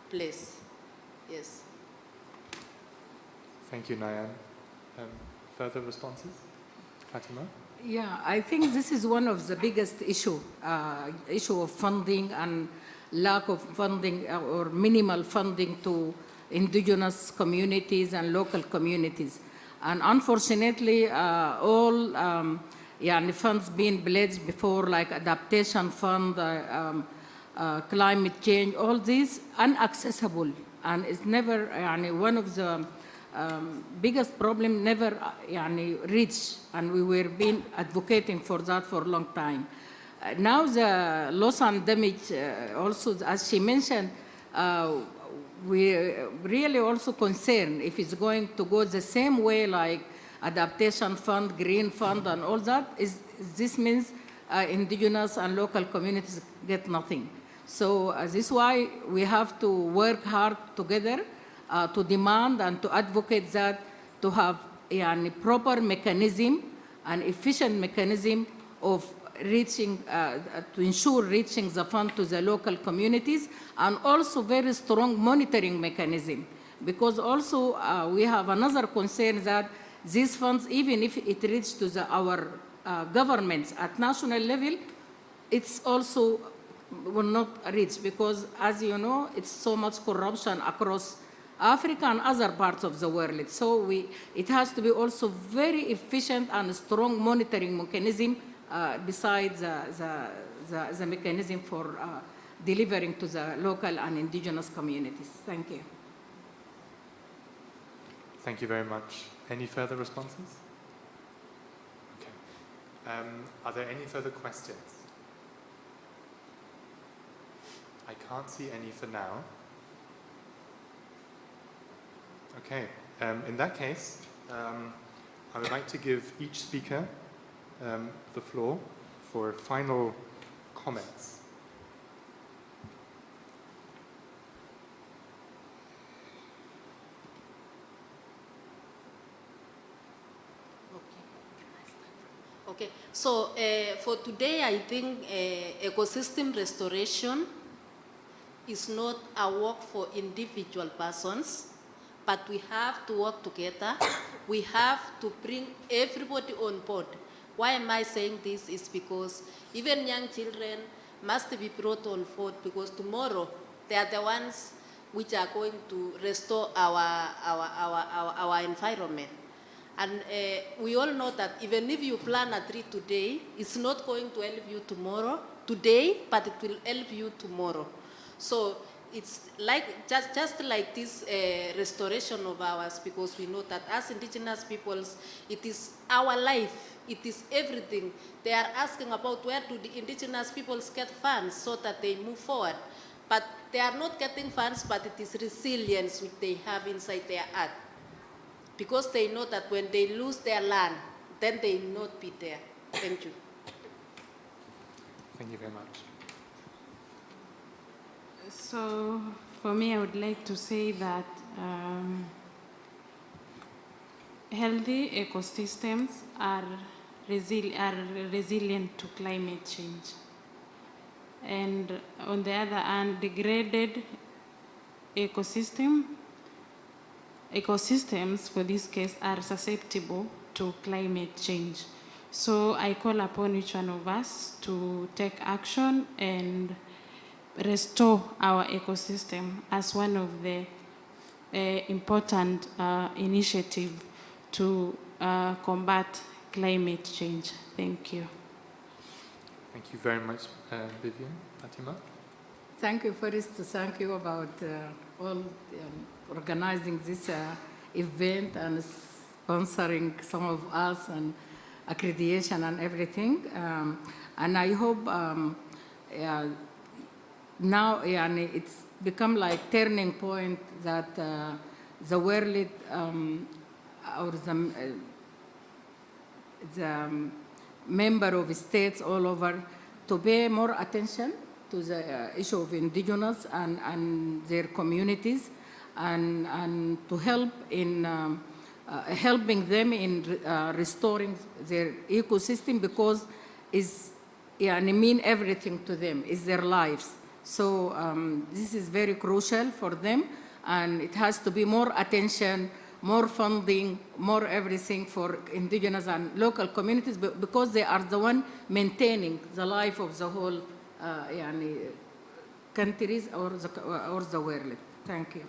place. Yes. Thank you, Nayan. Further responses? Fatima? Yeah, I think this is one of the biggest issue of funding and lack of funding or minimal funding to indigenous communities and local communities. And unfortunately, all funds being pledged before, like adaptation fund, climate change, all these inaccessible. And it's never, one of the biggest problem never reached, and we were been advocating for that for a long time. Now the loss and damage, also as she mentioned, we really also concerned if it's going to go the same way like adaptation fund, green fund, and all that. This means indigenous and local communities get nothing. So this is why we have to work hard together to demand and to advocate that, to have a proper mechanism, an efficient mechanism of reaching, to ensure reaching the fund to the local communities, and also very strong monitoring mechanism. Because also we have another concern that these funds, even if it reaches to our governments at national level, it's also will not reach, because as you know, it's so much corruption across Africa and other parts of the world. So it has to be also very efficient and strong monitoring mechanism besides the mechanism for delivering to the local and indigenous communities. Thank you. Thank you very much. Any further responses? Okay. Are there any further questions? I can't see any for now. Okay. In that case, I would like to give each speaker the floor for final comments. Okay, so for today, I think ecosystem restoration is not a work for individual persons, but we have to work together. We have to bring everybody on board. Why am I saying this? Is because even young children must be brought on board, because tomorrow they are the ones which are going to restore our environment. And we all know that even if you plant a tree today, it's not going to help you today, but it will help you tomorrow. So it's like just like this restoration of ours, because we know that as indigenous peoples, it is our life, it is everything. They are asking about where do the indigenous peoples get funds so that they move forward. But they are not getting funds, but it is resilience which they have inside their heart. Because they know that when they lose their land, then they will not be there. Thank you. Thank you very much. So, for me, I would like to say that healthy ecosystems are resilient to climate change. And on the other hand, degraded ecosystems, for this case, are susceptible to climate change. So I call upon each one of us to take action and restore our ecosystem as one of the important initiatives to combat climate change. Thank you. Thank you very much, Vivian. Fatima? Thank you first to thank you about all organizing this event and sponsoring some of us and accreditation and everything. And I hope now it's become like turning point that the world or the member of states all over to pay more attention to the issue of indigenous and their communities, and to help in helping them in restoring their ecosystem, because it's mean everything to them, is their lives. So this is very crucial for them, and it has to be more attention, more funding, more everything for indigenous and local communities, because they are the one maintaining the life of the whole countries or the world. Thank you.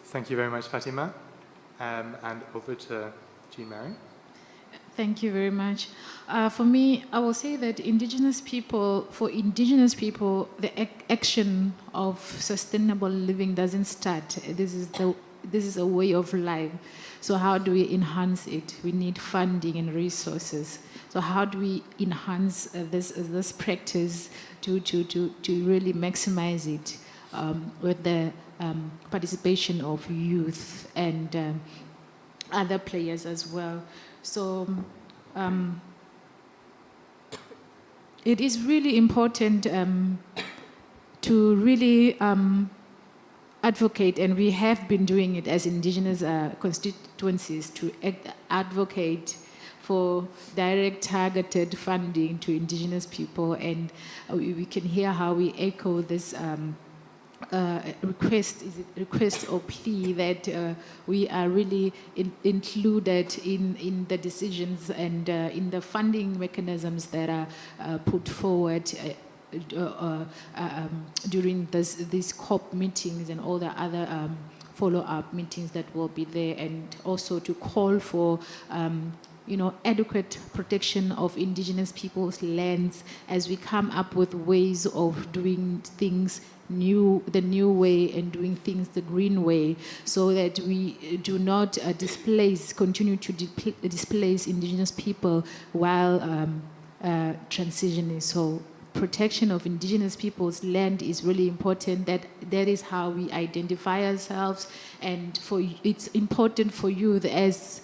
Thank you very much, Fatima. And over to Jean-Marie. Thank you very much. For me, I will say that for indigenous people, the action of sustainable living doesn't start. This is a way of life. So how do we enhance it? We need funding and resources. So how do we enhance this practice to really maximize it with the participation of youth and other players as well? So it is really important to really advocate, and we have been doing it as indigenous constituencies, to advocate for direct targeted funding to indigenous people. And we can hear how we echo this request or plea that we are really included in the decisions and in the funding mechanisms that are put forward during these COP meetings and all the other follow-up meetings that will be there, and also to call for adequate protection of indigenous people's lands as we come up with ways of doing things the new way and doing things the green way, so that we do not continue to displace indigenous people while transitioning. So protection of indigenous people's land is really important. That is how we identify ourselves, and it's important for youth, as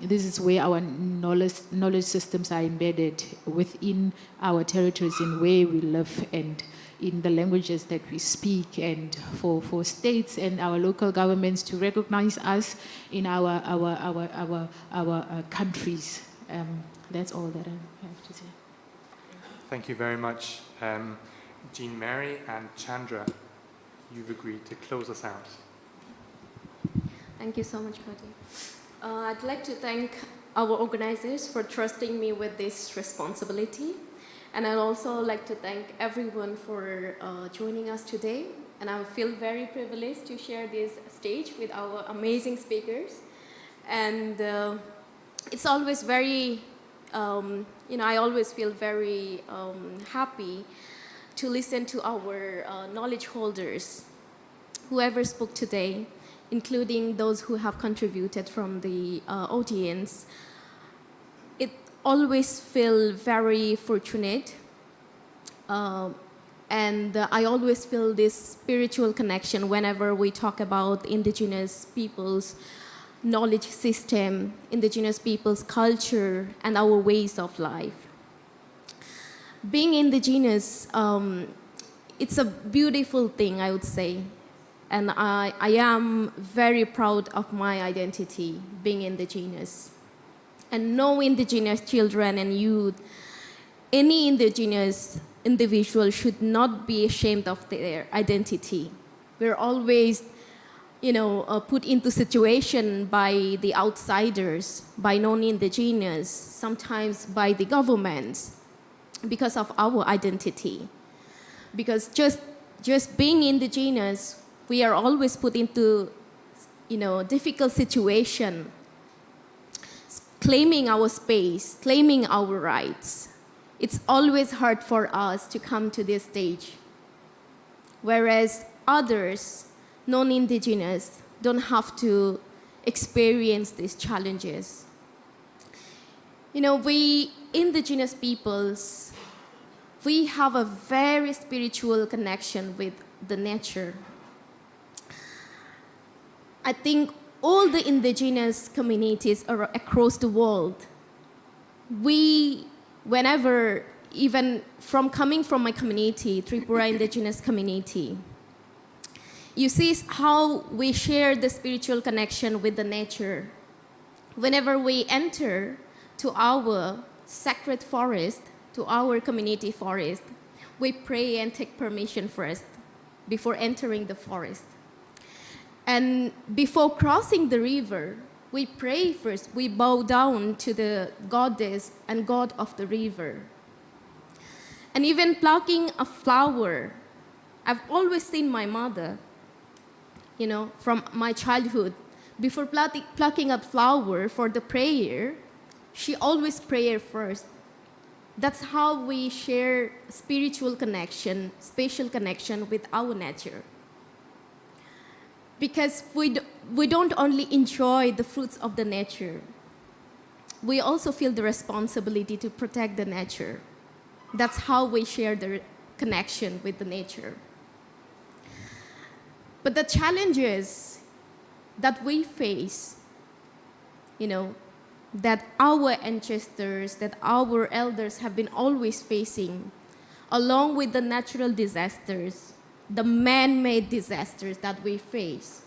this is where our knowledge systems are embedded within our territories, in where we live and in the languages that we speak, and for states and our local governments to recognize us in our countries. That's all that I have to say. Thank you very much. Jean-Marie and Chandra, you've agreed to close us out. Thank you so much, Patty. I'd like to thank our organizers for trusting me with this responsibility. And I'd also like to thank everyone for joining us today. And I feel very privileged to share this stage with our amazing speakers. And it's always very, I always feel very happy to listen to our knowledge holders, whoever spoke today, including those who have contributed from the audience. It always feel very fortunate, and I always feel this spiritual connection whenever we talk about Indigenous peoples' knowledge system, Indigenous peoples' culture, and our ways of life. Being Indigenous, it's a beautiful thing, I would say. And I am very proud of my identity, being Indigenous. And no Indigenous children and youth, any Indigenous individual should not be ashamed of their identity. We're always, put into situation by the outsiders, by non-Indigenous, sometimes by the governments, because of our identity. Because just being Indigenous, we are always put into, difficult situation, claiming our space, claiming our rights. It's always hard for us to come to this stage. Whereas others, non-Indigenous, don't have to experience these challenges. We Indigenous peoples, we have a very spiritual connection with the nature. I think all the Indigenous communities across the world, whenever, even coming from my community, Tripura Indigenous community, you see how we share the spiritual connection with the nature. Whenever we enter to our sacred forest, to our community forest, we pray and take permission first before entering the forest. And before crossing the river, we pray first. We bow down to the goddess and god of the river. And even plucking a flower, I've always seen my mother, from my childhood, before plucking a flower for the prayer, she always prays first. That's how we share spiritual connection, spatial connection with our nature. Because we don't only enjoy the fruits of the nature, we also feel the responsibility to protect the nature. That's how we share the connection with the nature. But the challenges that we face, that our ancestors, that our elders have been always facing, along with the natural disasters, the man-made disasters that we face.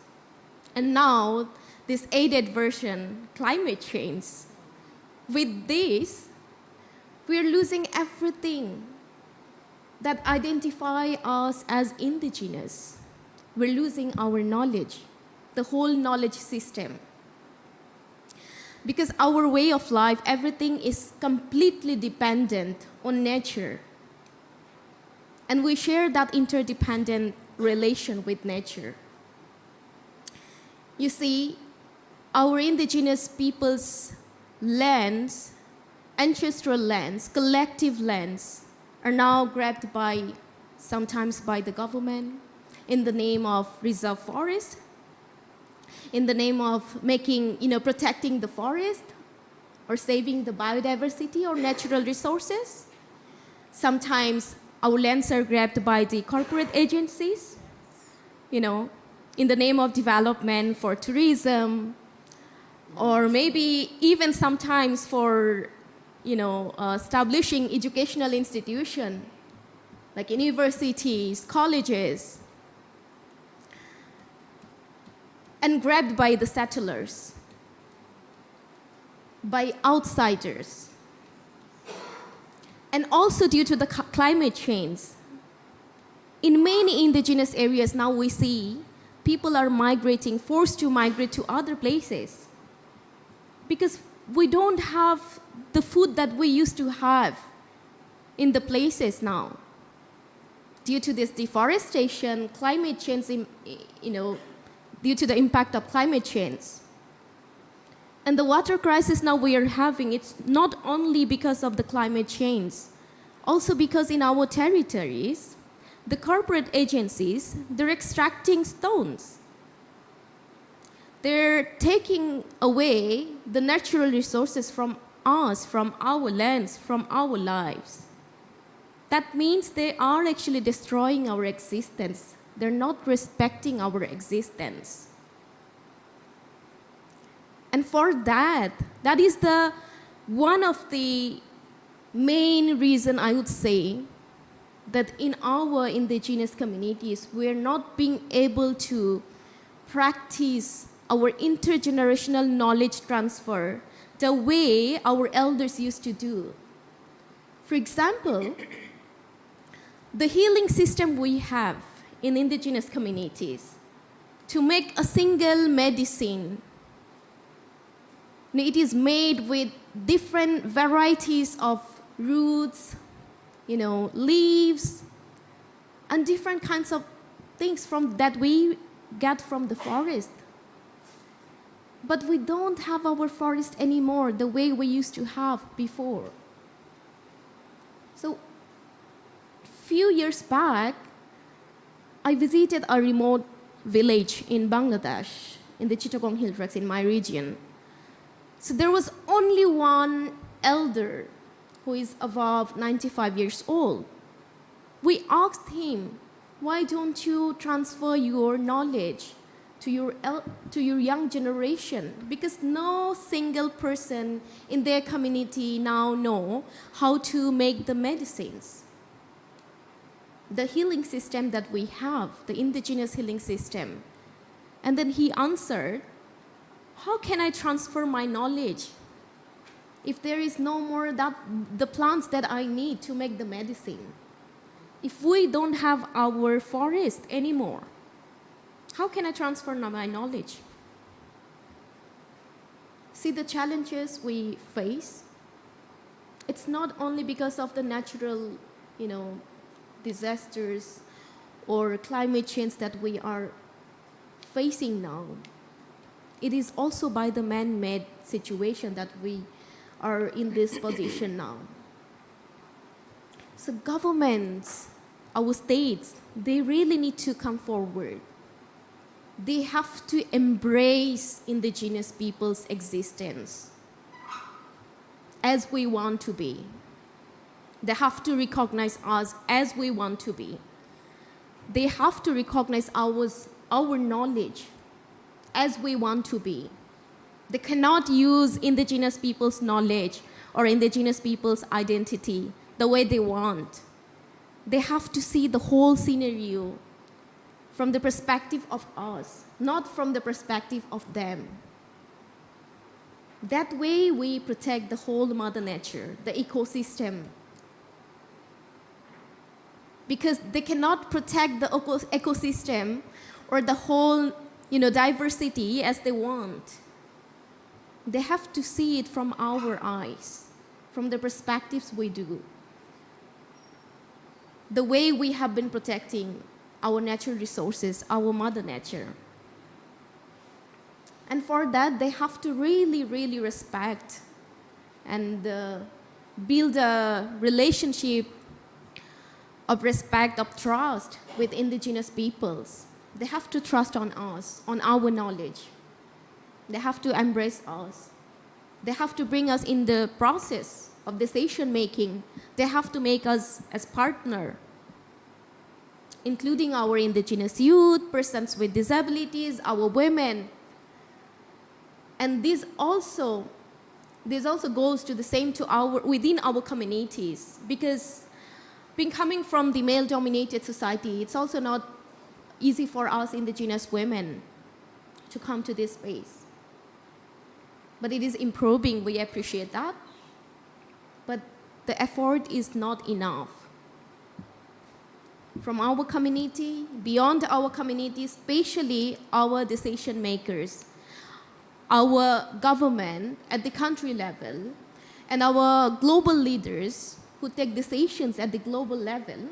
And now, this aided version, climate change. With this, we're losing everything that identify us as Indigenous. We're losing our knowledge, the whole knowledge system. Because our way of life, everything is completely dependent on nature. And we share that interdependent relation with nature. You see, our Indigenous people's lands, ancestral lands, collective lands, are now grabbed sometimes by the government in the name of reserve forest, in the name of protecting the forest, or saving the biodiversity or natural resources. Sometimes our lands are grabbed by the corporate agencies, in the name of development for tourism, or maybe even sometimes for, establishing educational institutions like universities, colleges, and grabbed by the settlers, by outsiders. And also due to the climate change, in many Indigenous areas now we see people are migrating, forced to migrate to other places. Because we don't have the food that we used to have in the places now. Due to this deforestation, climate change, due to the impact of climate change. And the water crisis now we are having, it's not only because of the climate change, also because in our territories, the corporate agencies, they're extracting stones. They're taking away the natural resources from us, from our lands, from our lives. That means they are actually destroying our existence. They're not respecting our existence. And for that, that is one of the main reason I would say that in our indigenous communities, we're not being able to practice our intergenerational knowledge transfer the way our elders used to do. For example, the healing system we have in indigenous communities, to make a single medicine, it is made with different varieties of roots, leaves, and different kinds of things that we get from the forest. But we don't have our forest anymore the way we used to have before. So, few years back, I visited a remote village in Bangladesh, in the Chittagong Hill Tracts in my region. So there was only one elder who is above 95 years old. We asked him, why don't you transfer your knowledge to your young generation? Because no single person in their community now know how to make the medicines. The healing system that we have, the indigenous healing system. And then he answered, how can I transfer my knowledge if there is no more the plants that I need to make the medicine? If we don't have our forest anymore, how can I transfer my knowledge? See the challenges we face? It's not only because of the natural, disasters or climate change that we are facing now. It is also by the man-made situation that we are in this position now. So governments, our states, they really need to come forward. They have to embrace indigenous people's existence as we want to be. They have to recognize us as we want to be. They have to recognize our knowledge as we want to be. They cannot use indigenous people's knowledge or indigenous people's identity the way they want. They have to see the whole scenario from the perspective of us, not from the perspective of them. That way we protect the whole Mother Nature, the ecosystem. Because they cannot protect the ecosystem or the whole diversity as they want. They have to see it from our eyes, from the perspectives we do. The way we have been protecting our natural resources, our Mother Nature. And for that, they have to really, really respect and build a relationship of respect, of trust with indigenous peoples. They have to trust on us, on our knowledge. They have to embrace us. They have to bring us in the process of decision making. They have to make us as partner, including our indigenous youth, persons with disabilities, our women. And this also goes to the same within our communities, because coming from the male-dominated society, it's also not easy for us indigenous women to come to this space. But it is improving, we appreciate that. But the effort is not enough. from our community, beyond our community, especially our decision makers, our government at the country level, and our global leaders who take decisions at the global level.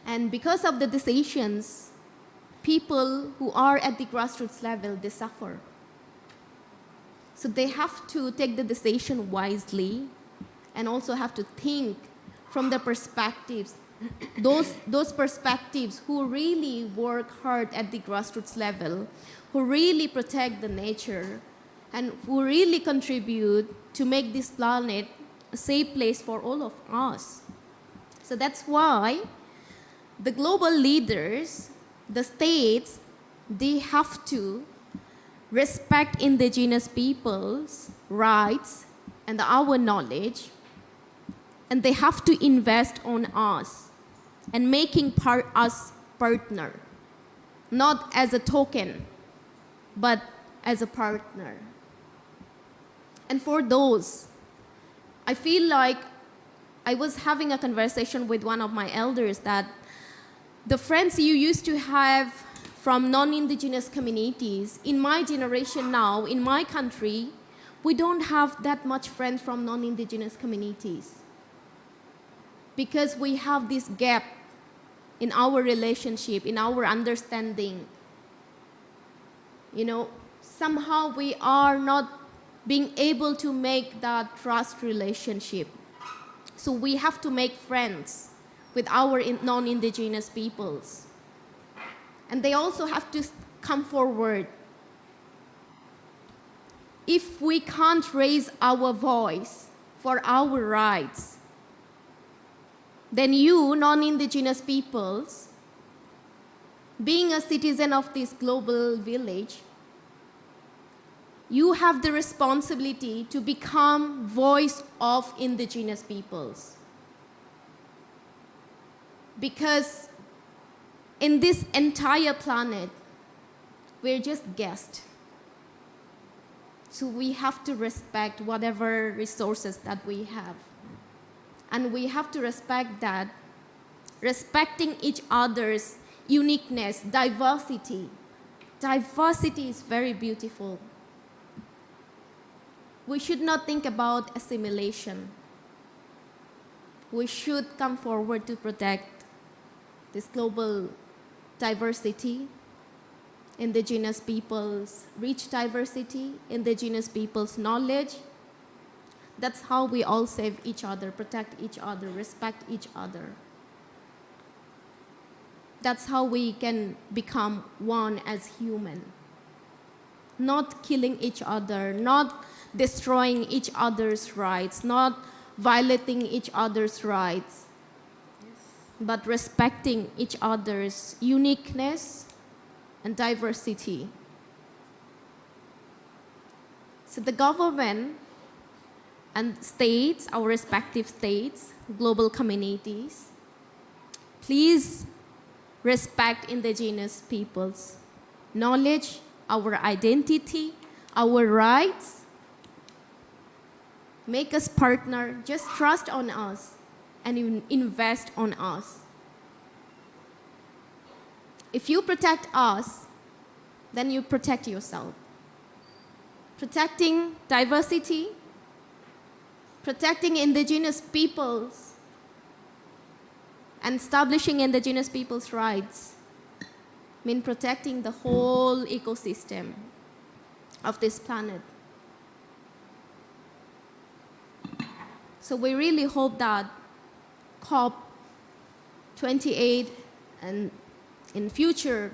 And because of the decisions, people who are at the grassroots level, they suffer. So they have to take the decision wisely and also have to think from the perspectives, those perspectives who really work hard at the grassroots level, who really protect the nature, and who really contribute to make this planet a safe place for all of us. So that's why the global leaders, the states, they have to respect indigenous peoples' rights and our knowledge, and they have to invest on us and making us partner, not as a token, but as a partner. And for those, I feel like I was having a conversation with one of my elders that the friends you used to have from non-indigenous communities, in my generation now, in my country, we don't have that much friends from non-indigenous communities because we have this gap in our relationship, in our understanding. You know, somehow we are not being able to make that trust relationship. So we have to make friends with our non-indigenous peoples. And they also have to come forward. If we can't raise our voice for our rights, then you, non-indigenous peoples, being a citizen of this global village, you have the responsibility to become voice of indigenous peoples. Because in this entire planet, we're just guests. So we have to respect whatever resources that we have. And we have to respect that, respecting each other's uniqueness, diversity. Diversity is very beautiful. We should not think about assimilation. We should come forward to protect this global diversity, indigenous peoples' rich diversity, indigenous peoples' knowledge. That's how we all save each other, protect each other, respect each other. That's how we can become one as human. Not killing each other, not destroying each other's rights, not violating each other's rights, but respecting each other's uniqueness and diversity. So the government and states, our respective states, global communities, please respect indigenous peoples' knowledge, our identity, our rights. Make us partner, just trust on us and invest on us. If you protect us, then you protect yourself. Protecting diversity, protecting indigenous peoples, and establishing indigenous peoples' rights mean protecting the whole ecosystem of this planet. So we really hope that COP28 and in future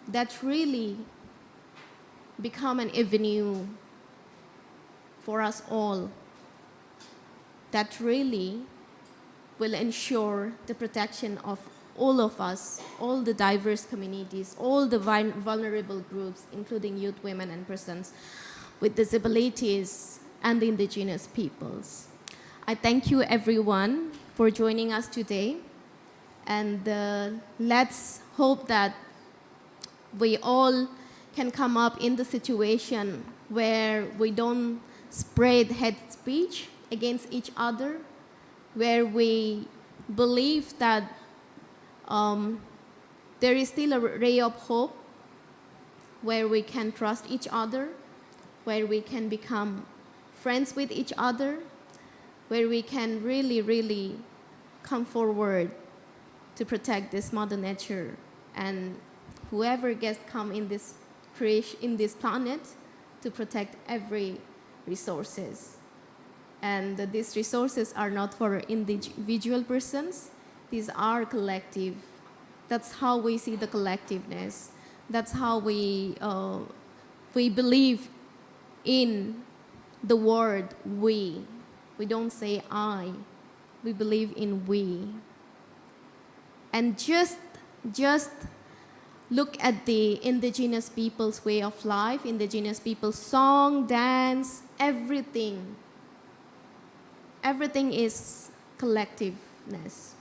that really become an avenue for us all that really will ensure the protection of all of us, all the diverse communities, all the vulnerable groups, including youth, women, and persons with disabilities and the indigenous peoples. I thank you everyone for joining us today, and let's hope that we all can come up in the situation where we don't spread hate speech against each other, where we believe that there is still a ray of hope where we can trust each other, where we can become friends with each other, where we can really, really come forward to protect this mother nature, and whoever gets come in this creation, in this planet, to protect every resources. And these resources are not for individual persons, these are collective. That's how we see the collectiveness. That's how we believe in the word we. We don't say I, we believe in we. And just look at the indigenous people's way of life, indigenous people's song, dance, everything. Everything is collectiveness.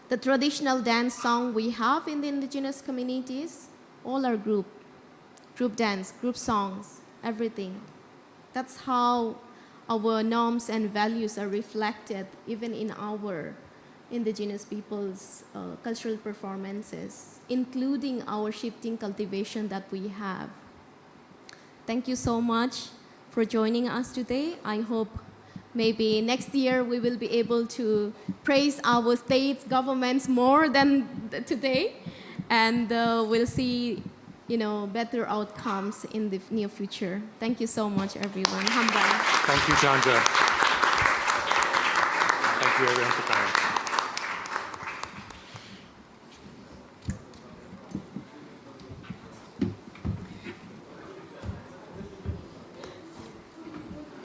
The traditional dance song we have in the indigenous communities, all are group dance, group songs, everything. That's how our norms and values are reflected even in our indigenous people's cultural performances, including our shifting cultivation that we have. Thank you so much for joining us today. I hope maybe next year we will be able to praise our states, governments more than today, and we'll see, better outcomes in the near future. Thank you so much, everyone. Hambay. Thank you, Janja. Thank you, everyone, for coming.